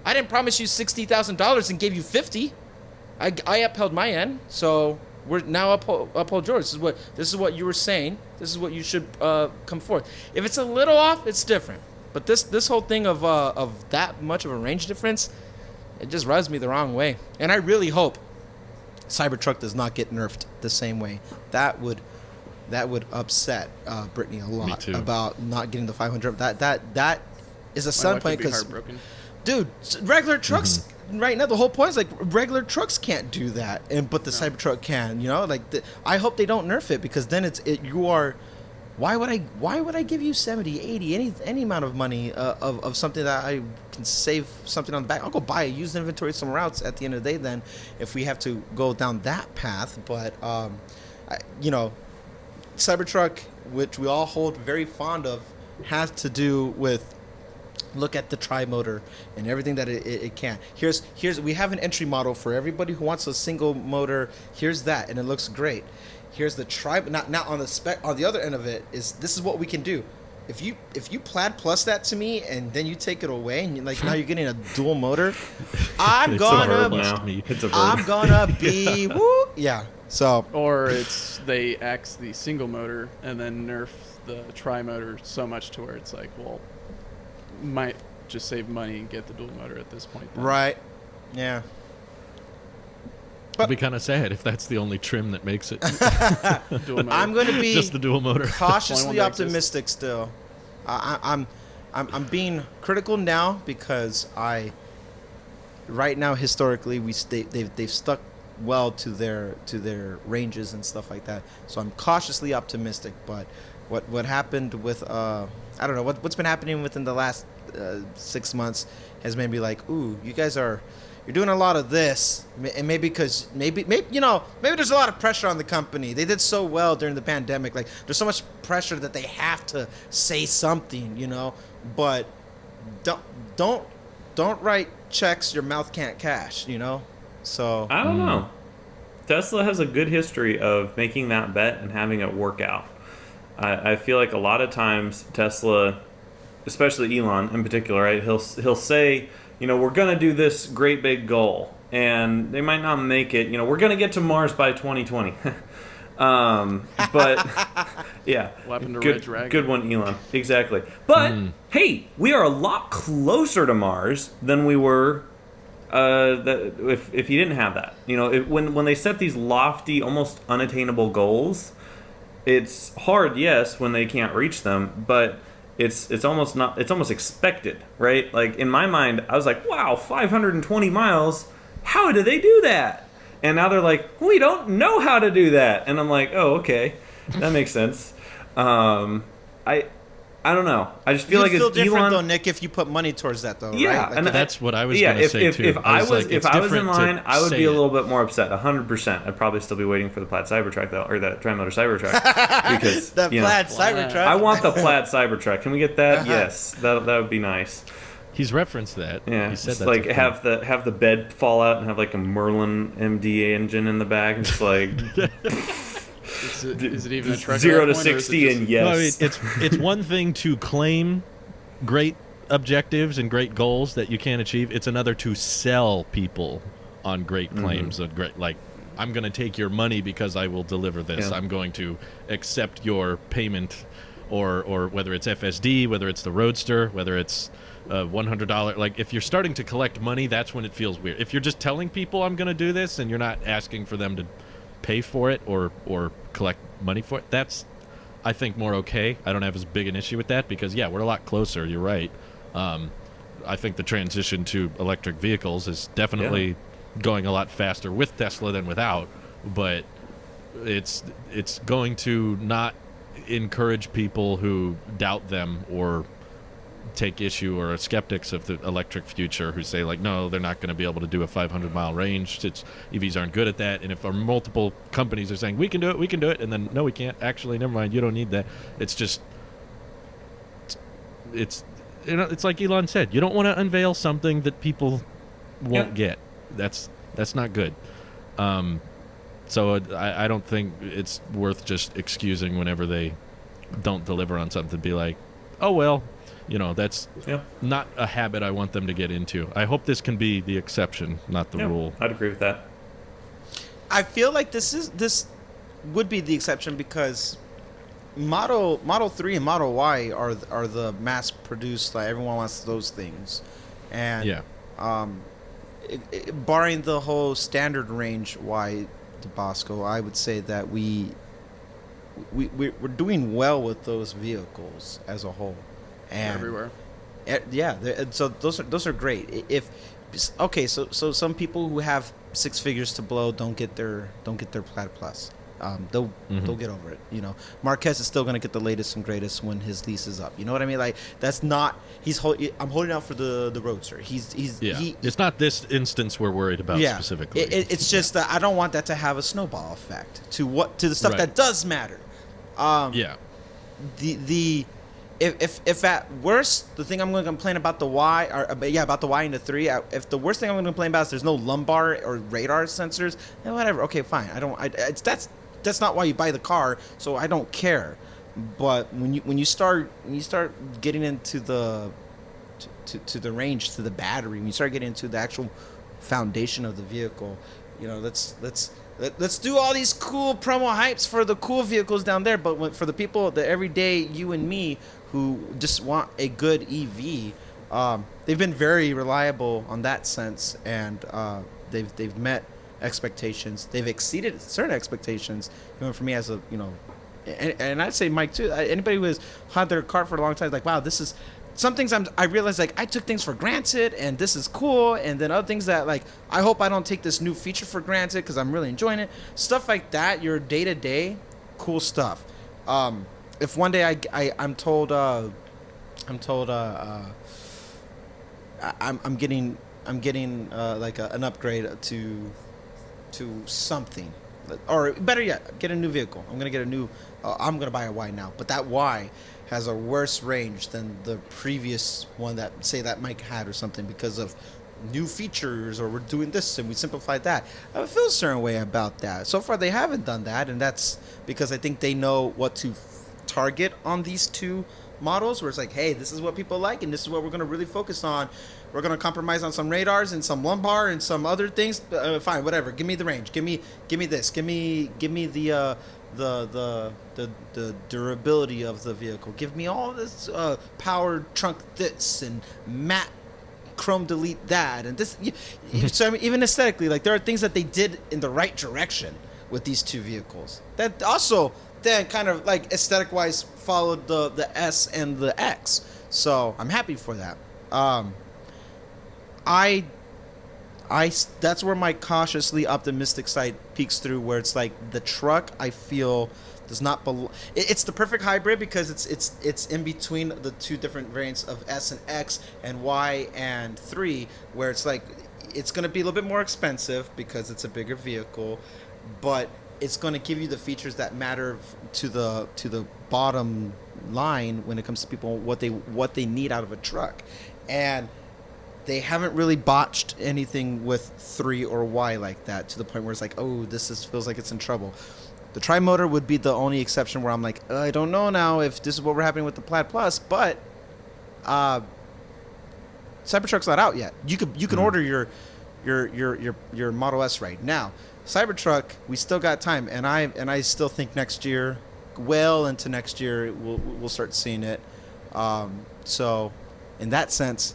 I didn't promise you $60,000 and gave you 50. I upheld my end, so we're now uphold yours. This is what you were saying. This is what you should come forth. If it's a little off, it's different. But this whole thing of that much of a range difference, it just rubs me the wrong way. And I really hope Cybertruck does not get nerfed the same way. That would upset Brittany a lot about not getting the 500. That is a selling point, because, dude, regular trucks right now, the whole point is like regular trucks can't do that, but the Cybertruck can. You know, like I hope they don't nerf it, because then you are. Why would I give you 70, 80, any amount of money of something that I can save something on the back? I'll go buy a used inventory somewhere else at the end of the day then, if we have to go down that path. But Cybertruck, which we all hold very fond of, has to do with, look at the tri-motor and everything that it can. Here's we have an entry model for everybody who wants a single motor. Here's that, and it looks great. Here's the now on the spec, on the other end of it, this is what we can do. If you Plaid plus that to me, and then you take it away, and now you're getting a dual motor, I'm gonna be woo, yeah. So, or they X the single motor and then nerf the tri motor so much to where it's like, well, might just save money and get the dual motor at this point then. Right. Yeah. It'd be kind of sad if that's the only trim that makes it. I'm going to be just the dual motor. Cautiously optimistic still. I'm being critical now, because right now historically they've stuck well to their ranges and stuff like that. So I'm cautiously optimistic. But what happened with I don't know what's been happening within the last 6 months has made me like, ooh, you're doing a lot of this, and maybe there's a lot of pressure on the company. They did so well during the pandemic. Like, there's so much pressure that they have to say something, But don't write checks your mouth can't cash, So I don't know. Tesla has a good history of making that bet and having it work out. I feel like a lot of times Tesla, especially Elon in particular, right? He'll say, we're going to do this great big goal, and they might not make it. We're going to get to Mars by 2020. But yeah, good one, Elon. Exactly. But hey, we are a lot closer to Mars than we were if you didn't have that. When they set these lofty, almost unattainable goals, it's hard, yes, when they can't reach them, but it's almost expected, right? Like, in my mind, I was like, wow, 520 miles, how do they do that? And now they're like, we don't know how to do that. And I'm like, oh, okay, that makes sense. I don't know. I just feel like it's different Elon, though, Nick, if you put money towards that, though. Yeah, right? and that's what I was going to say too. If I was in line, I would be a little bit more upset. 100%. I'd probably still be waiting for the Plaid Cybertruck though, or the Tri-Motor Cybertruck, because the Plaid Cybertruck. I want the Plaid Cybertruck. Can we get that? Yes, that would be nice. He's referenced that. Yeah, he said just that like have the bed fall out and have like a Merlin MDA engine in the back, and just like. Is it even a truck? 0 to 60 and yes. No, I mean, it's one thing to claim great objectives and great goals that you can't achieve. It's another to sell people on great claims of great, like, I'm going to take your money because I will deliver this. Yeah. I'm going to accept your payment, or whether it's FSD, whether it's the Roadster, whether it's $100. Like, if you're starting to collect money, that's when it feels weird. If you're just telling people I'm going to do this and you're not asking for them to pay for it or collect money for it, that's, I think, more okay. I don't have as big an issue with that, because yeah, we're a lot closer. You're right. I think the transition to electric vehicles is definitely going a lot faster with Tesla than without, but it's going to not encourage people who doubt them or take issue or are skeptics of the electric future, who say, like, no, they're not going to be able to do a 500-mile range. EVs aren't good at that. And if our multiple companies are saying, we can do it, and then, no, we can't. Actually, never mind, you don't need that. It's just, it's like Elon said, you don't want to unveil something that people won't get. That's not good. So I don't think it's worth just excusing whenever they don't deliver on something. Be like, oh well, that's not a habit I want them to get into. I hope this can be the exception, not the rule. I'd agree with that. I feel like this would be the exception because Model 3 and Model Y are the mass produced, like everyone wants those things, and barring the whole standard range Y Tabasco, I would say that we're doing well with those vehicles as a whole, and everywhere. So those are great. So some people who have six figures to blow don't get their Plaid Plus. They'll get over it. Marquez is still going to get the latest and greatest when his lease is up. You know what I mean? Like, that's not. I'm holding out for the Roadster. It's not this instance we're worried about specifically. It's just that I don't want that to have a snowball effect to the stuff that does matter. If at worst the thing I'm going to complain about the Y about the Y and the 3, if the worst thing I'm going to complain about is there's no lumbar or radar sensors, then whatever. Okay, fine. That's not why you buy the car, so I don't care. But when you start getting into the range, to the battery, when you start getting into the actual foundation of the vehicle, let's do all these cool promo hypes for the cool vehicles down there. But for the people, the everyday you and me who just want a good EV, they've been very reliable on that sense, and they've met expectations. They've exceeded certain expectations. Even for me as a and I'd say Mike too. Anybody who has had their car for a long time is like, wow, this is. Some things I realize, like, I took things for granted, and this is cool, and then other things that, like, I hope I don't take this new feature for granted because I'm really enjoying it. Stuff like that, your day-to-day, cool stuff. If one day I'm told I'm getting like an upgrade to something, or better yet, get a new vehicle. I'm gonna buy a Y now, but that Y has a worse range than the previous one that Mike had or something because of new features, or we're doing this and we simplified that. I feel a certain way about that. So far they haven't done that, and that's because I think they know what to target on these two models, where it's like, hey, this is what people like and this is what we're going to really focus on. We're going to compromise on some radars and some lumbar and some other things. Fine, whatever. Give me the range. Give me this. Give me the durability of the vehicle. Give me all this powered trunk this and matte chrome delete that and this. So I mean, even aesthetically, like, there are things that they did in the right direction with these two vehicles that also then kind of, like, aesthetic wise followed the S and the X. So I'm happy for that. That's where my cautiously optimistic side peeks through, where it's like the truck, I feel, does not belong. It's the perfect hybrid because it's in between the two different variants of S and X and Y and 3, where it's like it's going to be a little bit more expensive because it's a bigger vehicle, but it's going to give you the features that matter to the bottom line when it comes to people what they need out of a truck. And they haven't really botched anything with 3 or Y like that, to the point where it's like, oh, feels like it's in trouble. The tri-motor would be the only exception where I'm like, I don't know now if this is what we're happening with the Plaid Plus, but Cybertruck's not out yet. You can order your Model S right now. Cybertruck, we still got time, and I still think next year, well into next year, we'll start seeing it. So in that sense,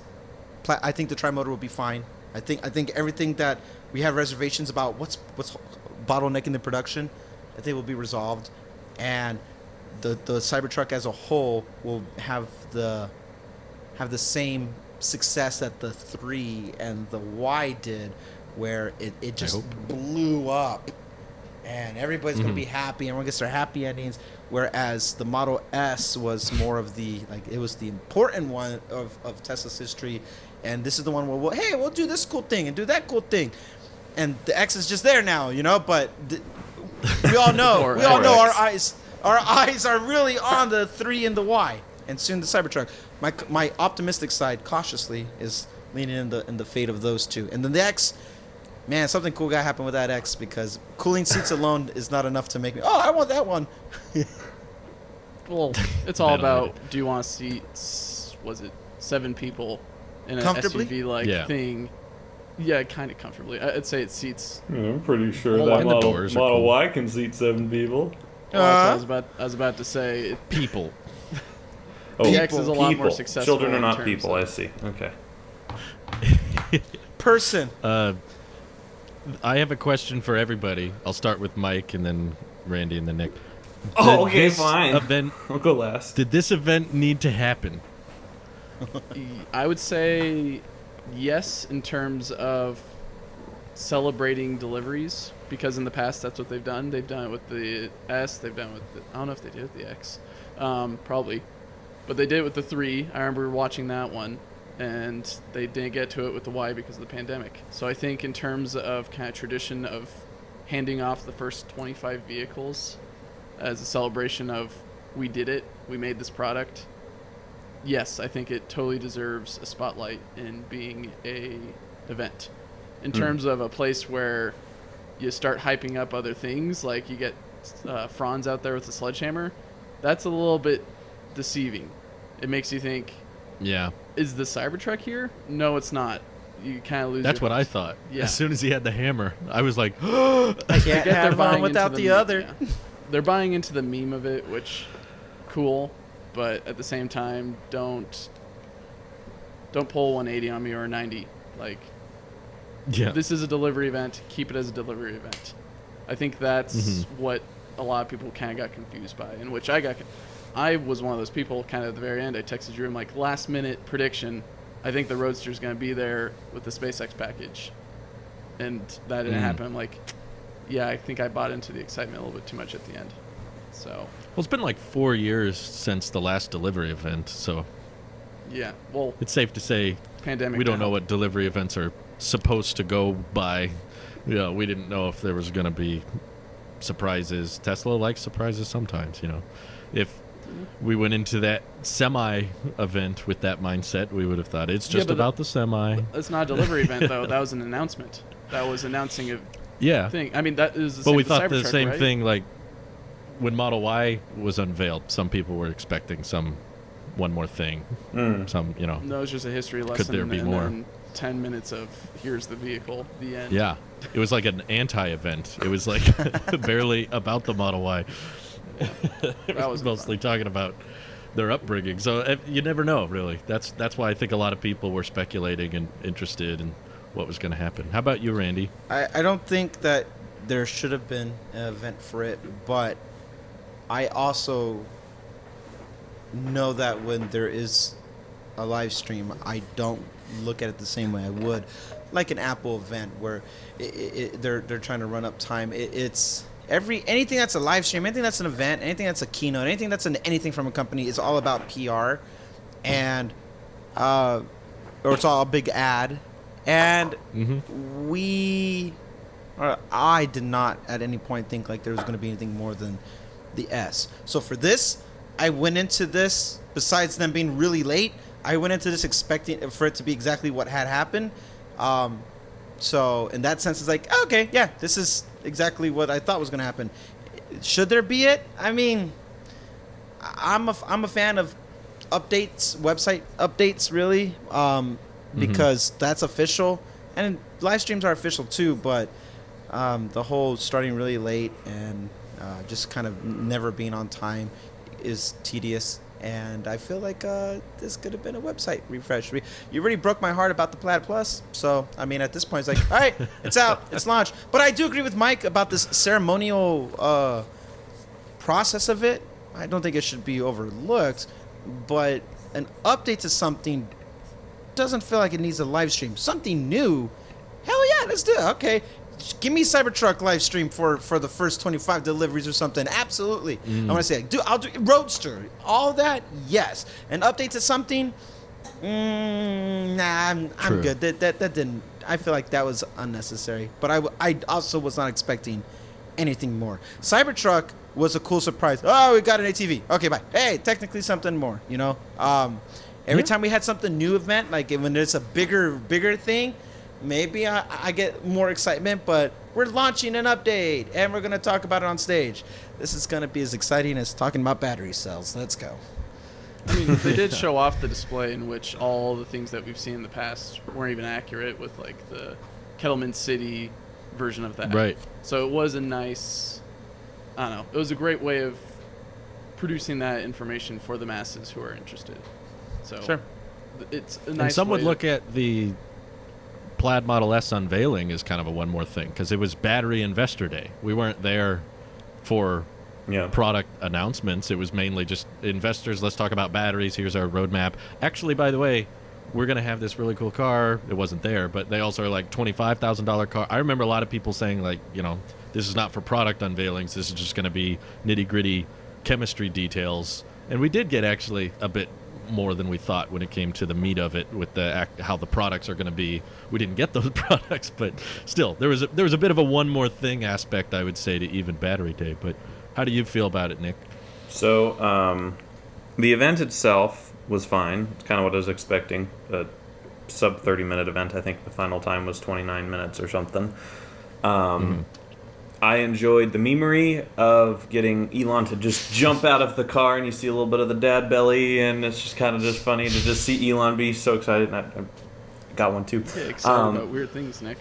I think the tri-motor will be fine. I think everything that we have reservations about, what's bottlenecking the production, I think will be resolved, and the Cybertruck as a whole will have the same success that the 3 and the Y did, where it just blew up, and everybody's gonna be happy, and everyone gets their happy endings. Whereas the Model S was more of the, like, it was the important one of Tesla's history, and this is the one where we'll do this cool thing and do that cool thing, and the X is just there now, but we all know our eyes are really on the 3 and the Y, and soon the Cybertruck. My optimistic side, cautiously, is leaning in the fate of those two, and then the X. Man, something cool got happened with that X because cooling seats alone is not enough to make me. Oh, I want that one. Well, it's all about. Do you want to seat? Was it 7 people in an SUV-like thing? Yeah, kind of comfortably. I'd say it seats. I'm pretty sure that Model Y can seat 7 people. I was about to say people. The X is a lot more successful. Children are not people. I see. Okay. Person. I have a question for everybody. I'll start with Mike and then Randy and then Nick. Okay, fine. I'll go last. Did this event need to happen? I would say yes in terms of celebrating deliveries, because in the past that's what they've done. They've done it with the S. They've done it with the, I don't know if they did it with the X. Probably. But they did it with the 3. I remember watching that one. And they didn't get to it with the Y because of the pandemic. So I think in terms of kind of tradition of handing off the first 25 vehicles as a celebration of we did it, we made this product, yes, I think it totally deserves a spotlight in being a event. In terms of a place where you start hyping up other things, like you get Franz out there with a sledgehammer, that's a little bit deceiving. It makes you think, yeah, is the Cybertruck here? No, it's not. You kind of lose. That's what I thought. Yeah. As soon as he had the hammer, I was like, I can't have one without the other. Yeah. They're buying into the meme of it, which cool, but at the same time, don't pull 180 on me or a 90. Like, this is a delivery event. Keep it as a delivery event. I think that's what a lot of people kind of got confused by, in which I was one of those people kind of at the very end. I texted you, I'm like, last minute prediction. I think the Roadster's going to be there with the SpaceX package. And that didn't happen. I'm like, yeah, I think I bought into the excitement a little bit too much at the end. So. Well, it's been like 4 years since the last delivery event, so. Yeah, well. It's safe to say pandemic. We don't know what delivery events are supposed to go by. You know, we didn't know if there was going to be surprises. Tesla likes surprises sometimes, you know. If we went into that semi event with that mindset, we would have thought it's just about the semi. It's not a delivery event, though. That was an announcement. That was announcing a thing. I mean, that is the same. But we thought the same right? thing, like when Model Y was unveiled, some people were expecting one more thing. Some, you know. No, it was just a history lesson. Could there be more? 10 minutes of here's the vehicle, the end. Yeah. It was like an anti-event. It was like barely about the Model Y. It was mostly talking about their upbringing. So you never know, really. That's why I think a lot of people were speculating and interested in what was going to happen. How about you, Randy? I don't think that there should have been an event for it, but I also know that when there is a live stream, I don't look at it the same way I would like an Apple event where they're trying to run up time. It's anything that's a live stream, anything that's an event, anything that's a keynote, anything that's anything from a company is all about PR, and or it's all a big ad. And I did not at any point think like there was going to be anything more than the S. So for this, I went into this, besides them being really late, I went into this expecting for it to be exactly what had happened. So in that sense, it's like, okay, yeah, this is exactly what I thought was going to happen. Should there be it? I mean, I'm a fan of updates, website updates, really, because that's official, and live streams are official too. But the whole starting really late and just kind of never being on time is tedious. And I feel like this could have been a website refresh. You already broke my heart about the Plaid Plus. So, I mean, at this point, it's like, all right, it's out. It's launched. But I do agree with Mike about this ceremonial process of it. I don't think it should be overlooked. But an update to something doesn't feel like it needs a live stream. Something new, hell yeah, let's do it. Okay. Give me Cybertruck live stream for the first 25 deliveries or something. Absolutely. I want to say, I'll do Roadster. All that, yes. An update to something, nah, I'm good. That didn't. I feel like that was unnecessary. But I also was not expecting anything more. Cybertruck was a cool surprise. Oh, we got an ATV. Okay, bye. Hey, technically something more. You know. Every time we had something new event, like when there's a bigger thing. maybe I get more excitement, but we're launching an update, and we're going to talk about it on stage. This is going to be as exciting as talking about battery cells. Let's go. I mean, they did show off the display in which all the things that we've seen in the past weren't even accurate with, like, the Kettleman City version of that. Right. So it was a nice, I don't know, it was a great way of producing that information for the masses who are interested. So Sure. It's a nice And some would way look at the Plaid Model S unveiling as kind of a one more thing, because it was Battery Investor Day. We weren't there for product announcements. It was mainly just investors, let's talk about batteries, here's our roadmap. Actually, by the way, we're going to have this really cool car. It wasn't there, but they also are like $25,000 car. I remember a lot of people saying, like, this is not for product unveilings. This is just going to be nitty-gritty chemistry details. And we did get actually a bit more than we thought when it came to the meat of it with how the products are going to be. We didn't get those products, but still, there was a bit of a one more thing aspect, I would say, to even Battery Day. But how do you feel about it, Nick? So the event itself was fine. It's kind of what I was expecting. A sub 30-minute event. I think the final time was 29 minutes or something. I enjoyed the memery of getting Elon to just jump out of the car, and you see a little bit of the dad belly, and it's just kind of just funny to just see Elon be so excited. And I got one too. Yeah, excited about weird things, Nick.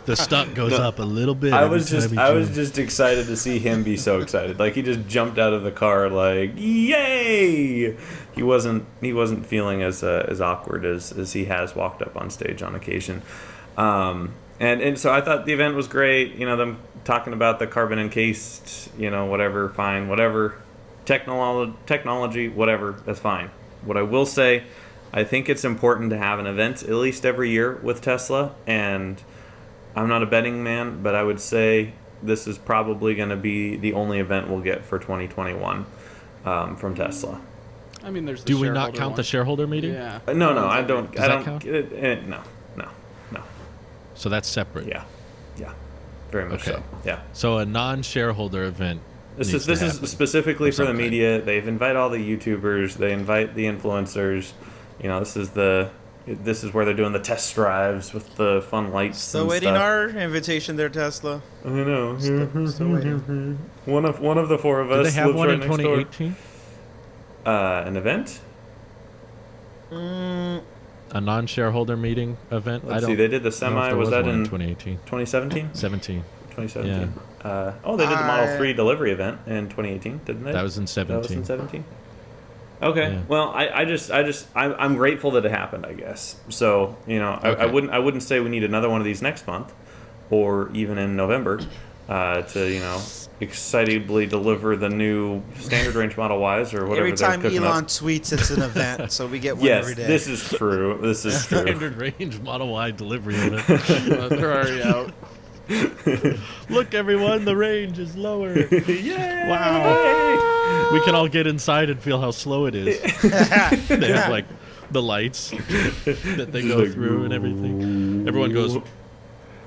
The stunt goes up a little bit. I was just excited to see him be so excited. Like, he just jumped out of the car like, yay! He wasn't feeling as awkward as he has walked up on stage on occasion. And so I thought the event was great. Them talking about the carbon encased, whatever, fine, whatever, technology, whatever, that's fine. What I will say, I think it's important to have an event at least every year with Tesla, and I'm not a betting man, but I would say this is probably going to be the only event we'll get for 2021 from Tesla. I mean, there's the Do we not count the shareholder meeting? Yeah. No, I don't. Does that count? No. So that's separate. Yeah, very much so. Yeah. So a non-shareholder event. This is specifically for the media. They've invited all the YouTubers. They invite the influencers. This is where they're doing the test drives with the fun lights. Still and waiting stuff. our invitation there, Tesla. I know. Still waiting. One of the four of Did us. they have lives one right in next door. 2018? An event? A non-shareholder meeting event? Let's see. They did the semi. Was that in 2018? 2017? 17. 2017. Yeah. They did the Model 3 delivery event in 2018, didn't they? That was in 17. That was in 17. Okay. Yeah. Well, I'm grateful that it happened, I guess. So, I wouldn't say we need another one of these next month, or even in November, to excitably deliver the new standard range Model Ys or whatever. Every time they're cooking Elon up. tweets, it's an event, so we get one Yes, every day. this is true. This is true. Standard range Model Y delivery event. They're already out. Look, everyone, the range is lower. Yay! Wow. We can all get inside and feel how slow it is. They have, like, the lights that they go through and everything. Everyone goes,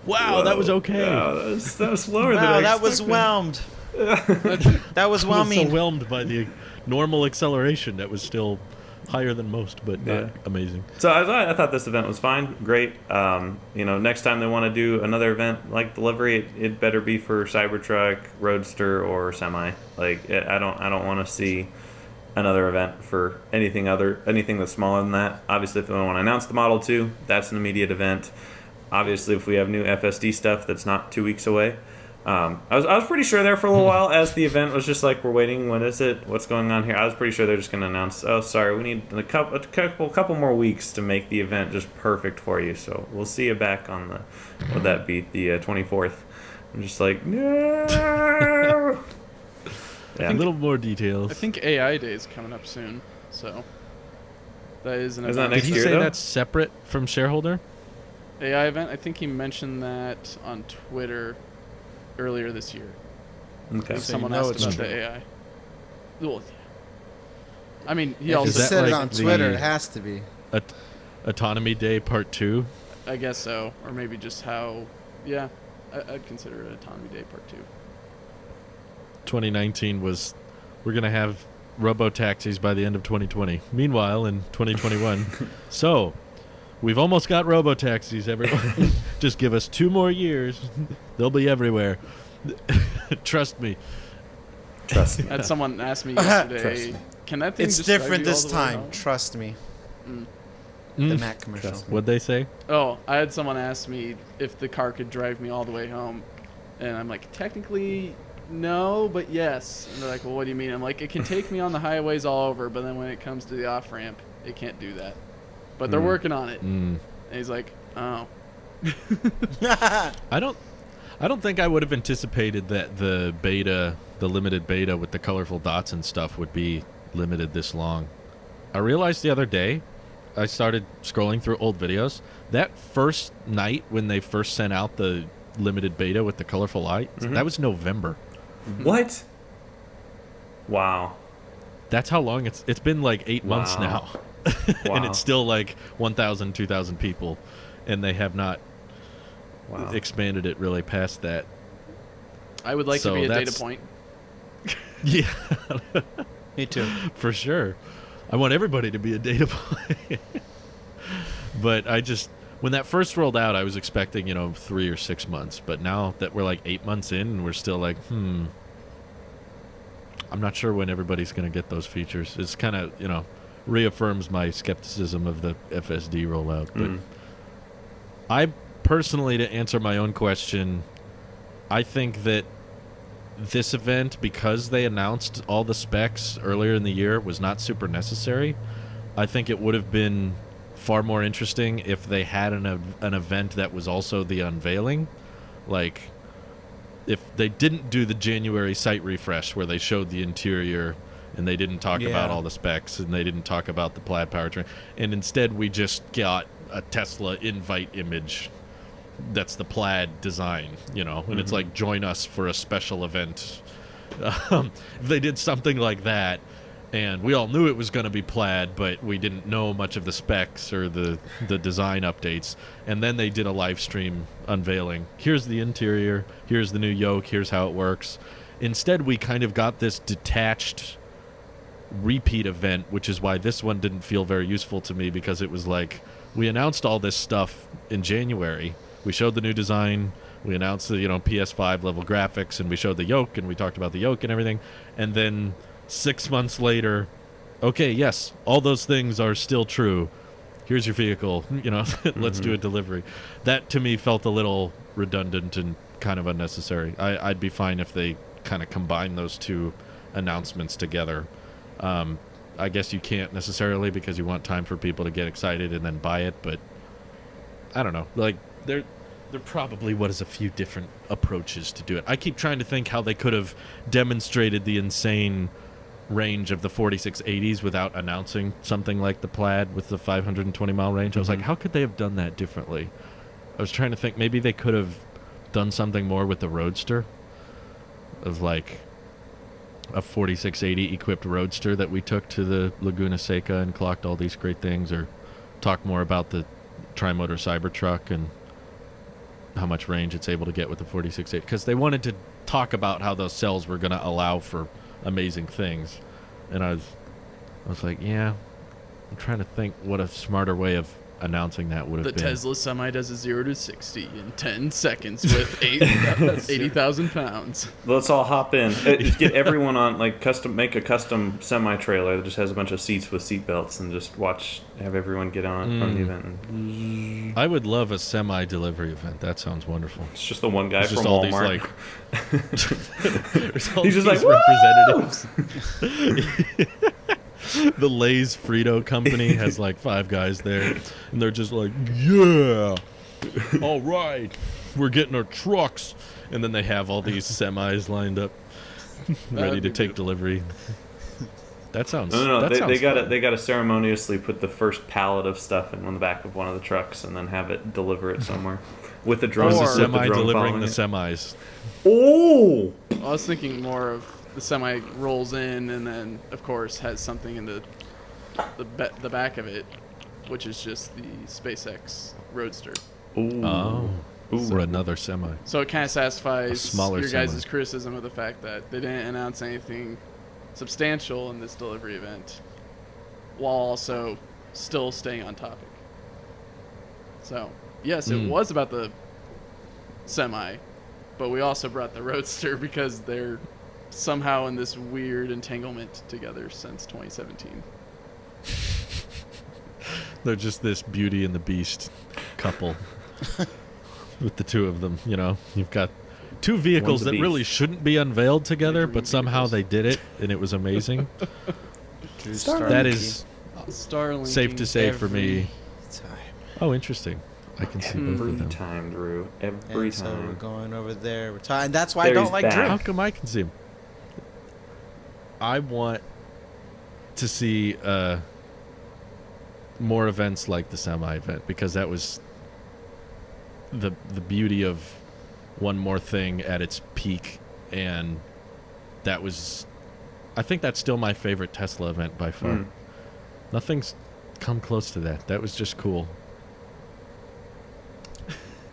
wow, that was okay. Yeah, that was slower than I Wow, that expected. was whelmed. That was I was whelming. so whelmed by the normal acceleration that was still higher than most, but not amazing. So I thought this event was fine, great. Next time they want to do another event like delivery, it better be for Cybertruck, Roadster, or Semi. I don't want to see another event for anything that's smaller than that. Obviously, if they want to announce the Model 2, that's an immediate event. Obviously, if we have new FSD stuff that's not 2 weeks away. I was pretty sure there for a little while as the event was just like, we're waiting, when is it, what's going on here? I was pretty sure they're just going to announce, oh, sorry, we need a couple more weeks to make the event just perfect for you, so we'll see you back on would that be, the 24th. I'm just like, no! A little more details. I think AI Day is coming up soon, so that is an Isn't that event. next Did he year, say though? that's separate from shareholder? AI event. I think he mentioned that on Twitter earlier this year. Okay. So Someone you know asked it's about true. the AI. Well, yeah. I mean, he If also he that said it like on the- Twitter, it has to be. Autonomy Day Part 2? I guess so, or maybe just how. Yeah, I'd consider it Autonomy Day Part 2. 2019 was, we're going to have robo-taxis by the end of 2020. Meanwhile, in 2021, so we've almost got robo-taxis, everyone. Just give us 2 more years. They'll be everywhere. Trust me. Trust me. Had someone asked me yesterday, Trust me. can that thing It's just drive different you all this the way time. home? Trust me. The Mm. Mac commercial. Trust me. What'd they say? Oh, I had someone ask me if the car could drive me all the way home. And I'm like, technically, no, but yes. And they're like, well, what do you mean? I'm like, it can take me on the highways all over, but then when it comes to the off-ramp, it can't do that. But they're working on it. Mm. And he's like, oh. I don't think I would have anticipated that the limited beta with the colorful dots and stuff would be limited this long. I realized the other day, I started scrolling through old videos. That first night when they first sent out the limited beta with the colorful lights, that was November. What? Wow. That's how long it's been like 8 months now. And Wow. it's still like 1,000, 2,000 people. And they have not Wow. expanded it really past that. I would like So to be a data that's- point. Yeah, Me too. for sure. I want everybody to be a data point. But when that first rolled out, I was expecting, 3 or 6 months. But now that we're like 8 months in, and we're still like, I'm not sure when everybody's going to get those features. It's kind of, reaffirms my skepticism of the FSD rollout. But I personally, to answer my own question, I think that this event, because they announced all the specs earlier in the year, was not super necessary. I think it would have been far more interesting if they had an event that was also the unveiling. Like, if they didn't do the January site refresh where they showed the interior and they didn't talk about all the specs and they didn't talk about the Plaid powertrain, and instead we just got a Tesla invite image that's the Plaid design, and it's like, join us for a special event. If they did something like that, and we all knew it was going to be Plaid, but we didn't know much of the specs or the design updates, and then they did a live stream unveiling. Here's the interior, here's the new yoke, here's how it works. Instead, we kind of got this detached repeat event, which is why this one didn't feel very useful to me, because it was like, we announced all this stuff in January. We showed the new design. We announced the PS5 level graphics, and we showed the yoke, and we talked about the yoke and everything. And then 6 months later, okay, yes, all those things are still true. Here's your vehicle. Let's do a delivery. That to me felt a little redundant and kind of unnecessary. I'd be fine if they kind of combine those two announcements together. I guess you can't necessarily, because you want time for people to get excited and then buy it, but I don't know. Like, there probably was a few different approaches to do it. I keep trying to think how they could have demonstrated the insane range of the 4680s without announcing something like the Plaid with the 520-mile range. I was like, how could they have done that differently? I was trying to think maybe they could have done something more with the Roadster, of like a 4680 equipped Roadster that we took to the Laguna Seca and clocked all these great things, or talk more about the Tri-Motor Cybertruck and how much range it's able to get with the 4680, because they wanted to talk about how those cells were going to allow for amazing things. And I was like, yeah, I'm trying to think what a smarter way of announcing that would have The been. Tesla Semi does a 0 to 60 in 10 seconds with 80,000 pounds. Let's all hop in. Get everyone on, like, make a custom semi trailer that just has a bunch of seats with seat belts, and just have everyone get on from the event. And I would love a semi delivery event. That sounds wonderful. it's just the one guy It's from just all Walmart. these like there's all He's just these like, representatives. The Lay's Frito company has like 5 guys there, and they're just like, yeah, all right, we're getting our trucks, and then they have all these semis lined up, ready to take delivery. That sounds. No. That sounds fun. They gotta ceremoniously put the first pallet of stuff in on the back of one of the trucks, and then have it deliver it somewhere with the drone. There's a with the semi drone delivering the following it. semis. Oh, I was thinking more of the semi rolls in and then, of course, has something in the back of it, which is just the SpaceX Roadster. ooh, Oh, Ooh. or another semi. So it kind of satisfies A smaller your guys' semi. criticism of the fact that they didn't announce anything substantial in this delivery event, while also still staying on topic. So, yes, it was about the Semi, but we also brought the Roadster because they're somehow in this weird entanglement together since 2017. They're just this Beauty and the Beast couple with the two of them. You know, you've got two vehicles that really shouldn't be unveiled together, but somehow they did it, and it was amazing. That is safe to say for me. Oh, interesting. I can see both of them. Every time, Drew. Every time. So we're going over there. And that's why I don't like Drew. How come I can see him? I want to see more events like the Semi event, because that was the beauty of One More Thing at its peak, and that was, I think that's still my favorite Tesla event by far. Nothing's come close to that. That was just cool.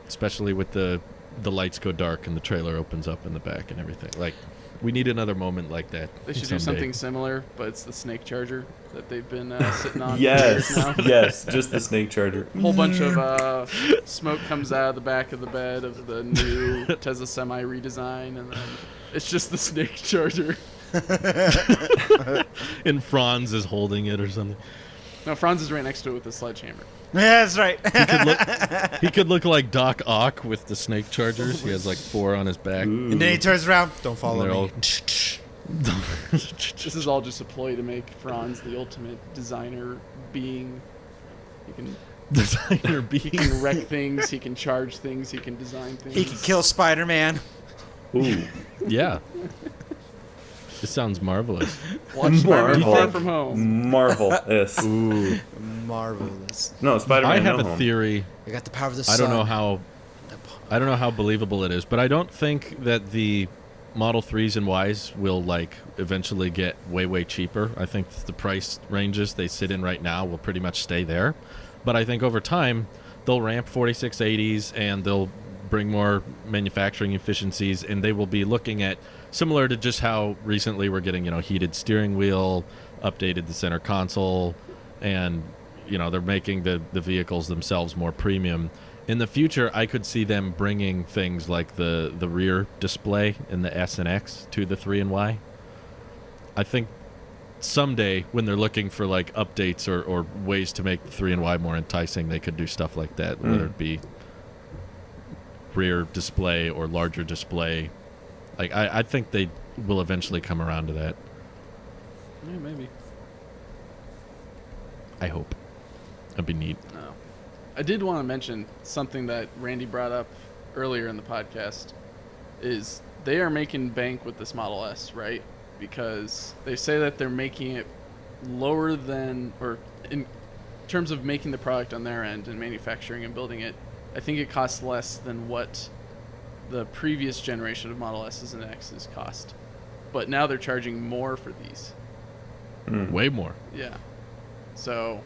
Especially with the lights go dark and the trailer opens up in the back and everything. Like, we need another moment like that. They should do something similar, but it's the Snake Charger that they've been sitting on. Yes, now. yes, just the Snake Charger. A whole bunch of smoke comes out of the back of the bed of the new Tesla Semi redesign, and then it's just the Snake Charger. And Franz is holding it or something. No, Franz is right next to it with the sledgehammer. Yeah, that's right. He could look like Doc Ock with the Snake Chargers. He has like 4 on his back. And then he turns around. Don't follow me. This is all just a ploy to make Franz the ultimate designer being. He can He can wreck things. He can charge things. He can design things. He can kill Spider-Man. Ooh. Yeah. This sounds marvelous. Watch Spider-Man Far From Home. Marvelous. Ooh. Marvelous. No, Spider-Man I have No a Home. theory. I got the power of the sun. I don't know how believable it is, but I don't think that the Model 3s and Ys will like eventually get way cheaper. I think the price ranges they sit in right now will pretty much stay there. But I think over time they'll ramp 4680s and they'll bring more manufacturing efficiencies, and they will be looking at similar to just how recently we're getting, heated steering wheel, updated the center console, and they're making the vehicles themselves more premium. In the future, I could see them bringing things like the rear display in the S and X to the 3 and Y. I think someday when they're looking for like updates or ways to make the 3 and Y more enticing, they could do stuff like that, whether it be rear display or larger display. Like I think they will eventually come around to that. Yeah, maybe. I hope. That'd be neat. No. I did want to mention something that Randy brought up earlier in the podcast, is they are making bank with this Model S, right? Because they say that they're making it lower than, or in terms of making the product on their end and manufacturing and building it, I think it costs less than what the previous generation of Model S's and X's cost. But now they're charging more for these. Way more. Yeah. So,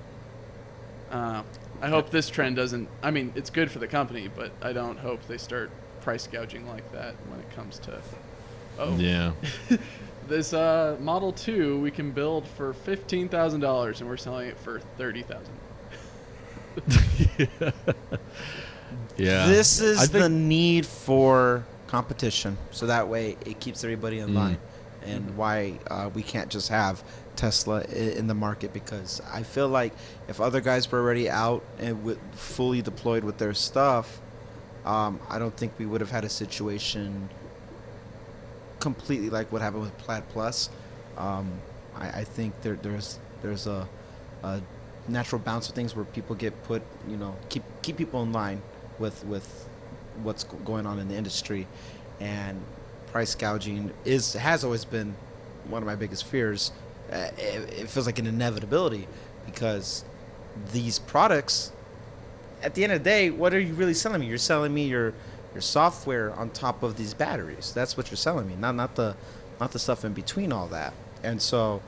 I hope this trend doesn't... I mean, it's good for the company, but I don't hope they start price gouging like that when it comes to... Oh. Yeah. This Model 2 we can build for $15,000, and we're selling it for $30,000. Yeah. This is the need for competition, so that way it keeps everybody in line. And why we can't just have Tesla in the market, because I feel like if other guys were already out and fully deployed with their stuff, I don't think we would have had a situation completely like what happened with Plaid Plus. I think there's a natural bounce of things where people get put, keep people in line with what's going on in the industry, and price gouging has always been one of my biggest fears. It feels like an inevitability, because these products, at the end of the day, what are you really selling me? You're selling me your software on top of these batteries. That's what you're selling me, not the stuff in between all that. And so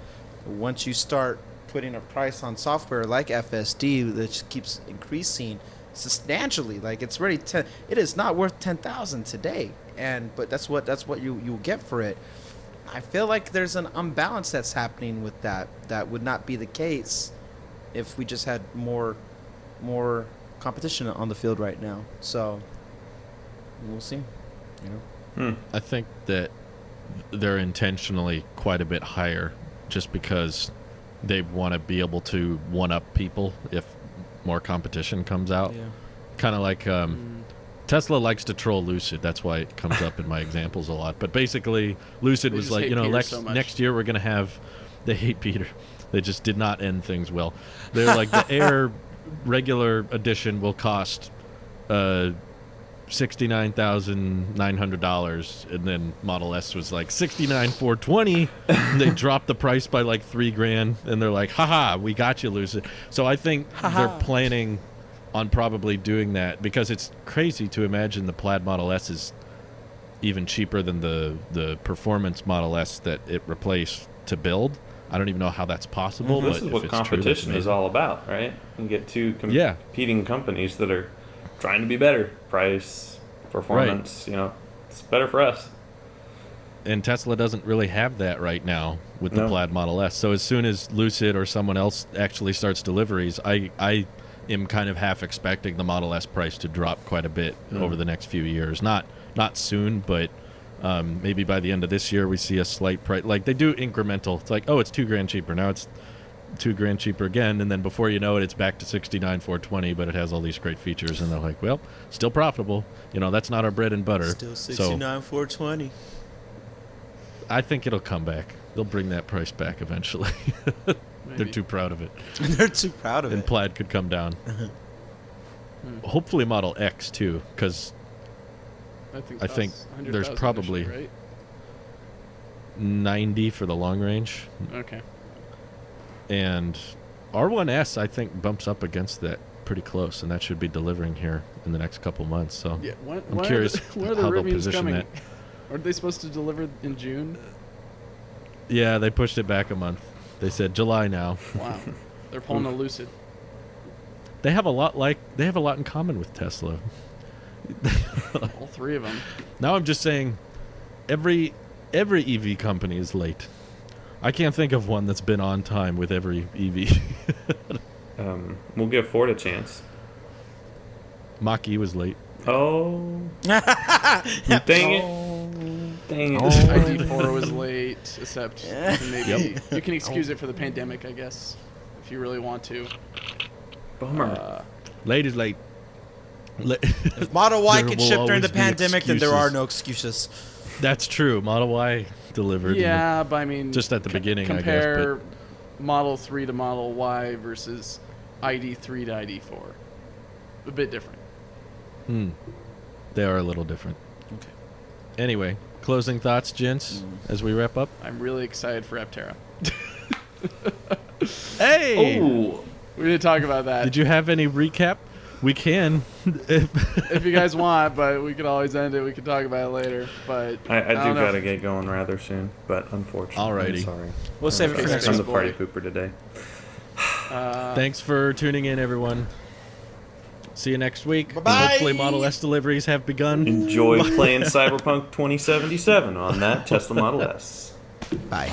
once you start putting a price on software like FSD that just keeps increasing substantially, like it's already it is not worth $10,000 today, but that's what you get for it. I feel like there's an unbalance that's happening with that. That would not be the case if we just had more competition on the field right now. So we'll see. I think that they're intentionally quite a bit higher just because they want to be able to one-up people if more competition comes out. Yeah. Kind of like Tesla likes to troll Lucid. That's why it comes up in my examples a lot. But basically, Lucid They was just like, hate you know, Peter so much. next year we're going to have... They hate Peter. They just did not end things well. They're like, the Air regular edition will cost $69,900, and then Model S was like $69,420. And they dropped the price by like $3,000, and they're like, haha, we got you, Lucid. So I think they're planning on probably doing that, because it's crazy to imagine the Plaid Model S is even cheaper than the performance Model S that it replaced to build. I don't even know how that's possible. This but is if what it's competition true, is all about, right? You get two Yeah. competing companies that are trying to be better. Price, performance, it's better for us. and Tesla doesn't really have that right now with the No. Plaid Model S. So as soon as Lucid or someone else actually starts deliveries, I am kind of half expecting the Model S price to drop quite a bit over the next few years. Not soon, but maybe by the end of this year we see a slight price. Like, they do incremental. It's like, oh, it's $2,000 cheaper. Now it's $2,000 cheaper again, and then before you know it, it's back to $69,420, but it has all these great features, and they're like, well, still profitable. That's not our bread and butter. Still So 69,420. I think it'll come back. They'll bring that price back eventually. They're Maybe. too proud of it. They're too proud of And it. Plaid could come down. Hopefully Model X too, because I think I think costs there's 100,000 probably- initially, right? 90 for the long range. Okay. And R1S, I think, bumps up against that pretty close, and that should be delivering here in the next couple months. So Yeah. I'm curious when are the how they'll Rivians position coming? that. Aren't they supposed to deliver in June? Yeah, they pushed it back a month. They said July now. Wow. They're pulling a Lucid. They have a lot in common with Tesla. All three of them. Now I'm just saying, every EV company is late. I can't think of one that's been on time with every EV. We'll give Ford a chance. Mach-E was late. Oh. Dang it. Dang it. ID4 was late, except maybe Yep. you can excuse it for the pandemic, I guess, if you really want to. Bummer. Late is late. If Model Y There could will ship during the always be pandemic, then there are excuses. no excuses. That's true. Model Y delivered. in the- Yeah, but I mean, just at the beginning, I guess, compare Model 3 to Model Y versus ID3 to ID4. A bit different. They are a little different. Okay. Anyway, closing thoughts, gents, as we wrap up. I'm really excited for Aptera. Hey! Oh. We didn't talk about that. Did you have any recap? We can. If you guys want, but we could always end it. We could talk about it later. But I do don't know gotta if- get going rather soon, but unfortunately, Alrighty. I'm sorry. We'll save it for Okay, next I'm week. the boy. party pooper today. Thanks for tuning in, everyone. See you next week. And Bye-bye. hopefully Model S deliveries have begun. Enjoy playing Cyberpunk 2077 on that Tesla Model S. Bye.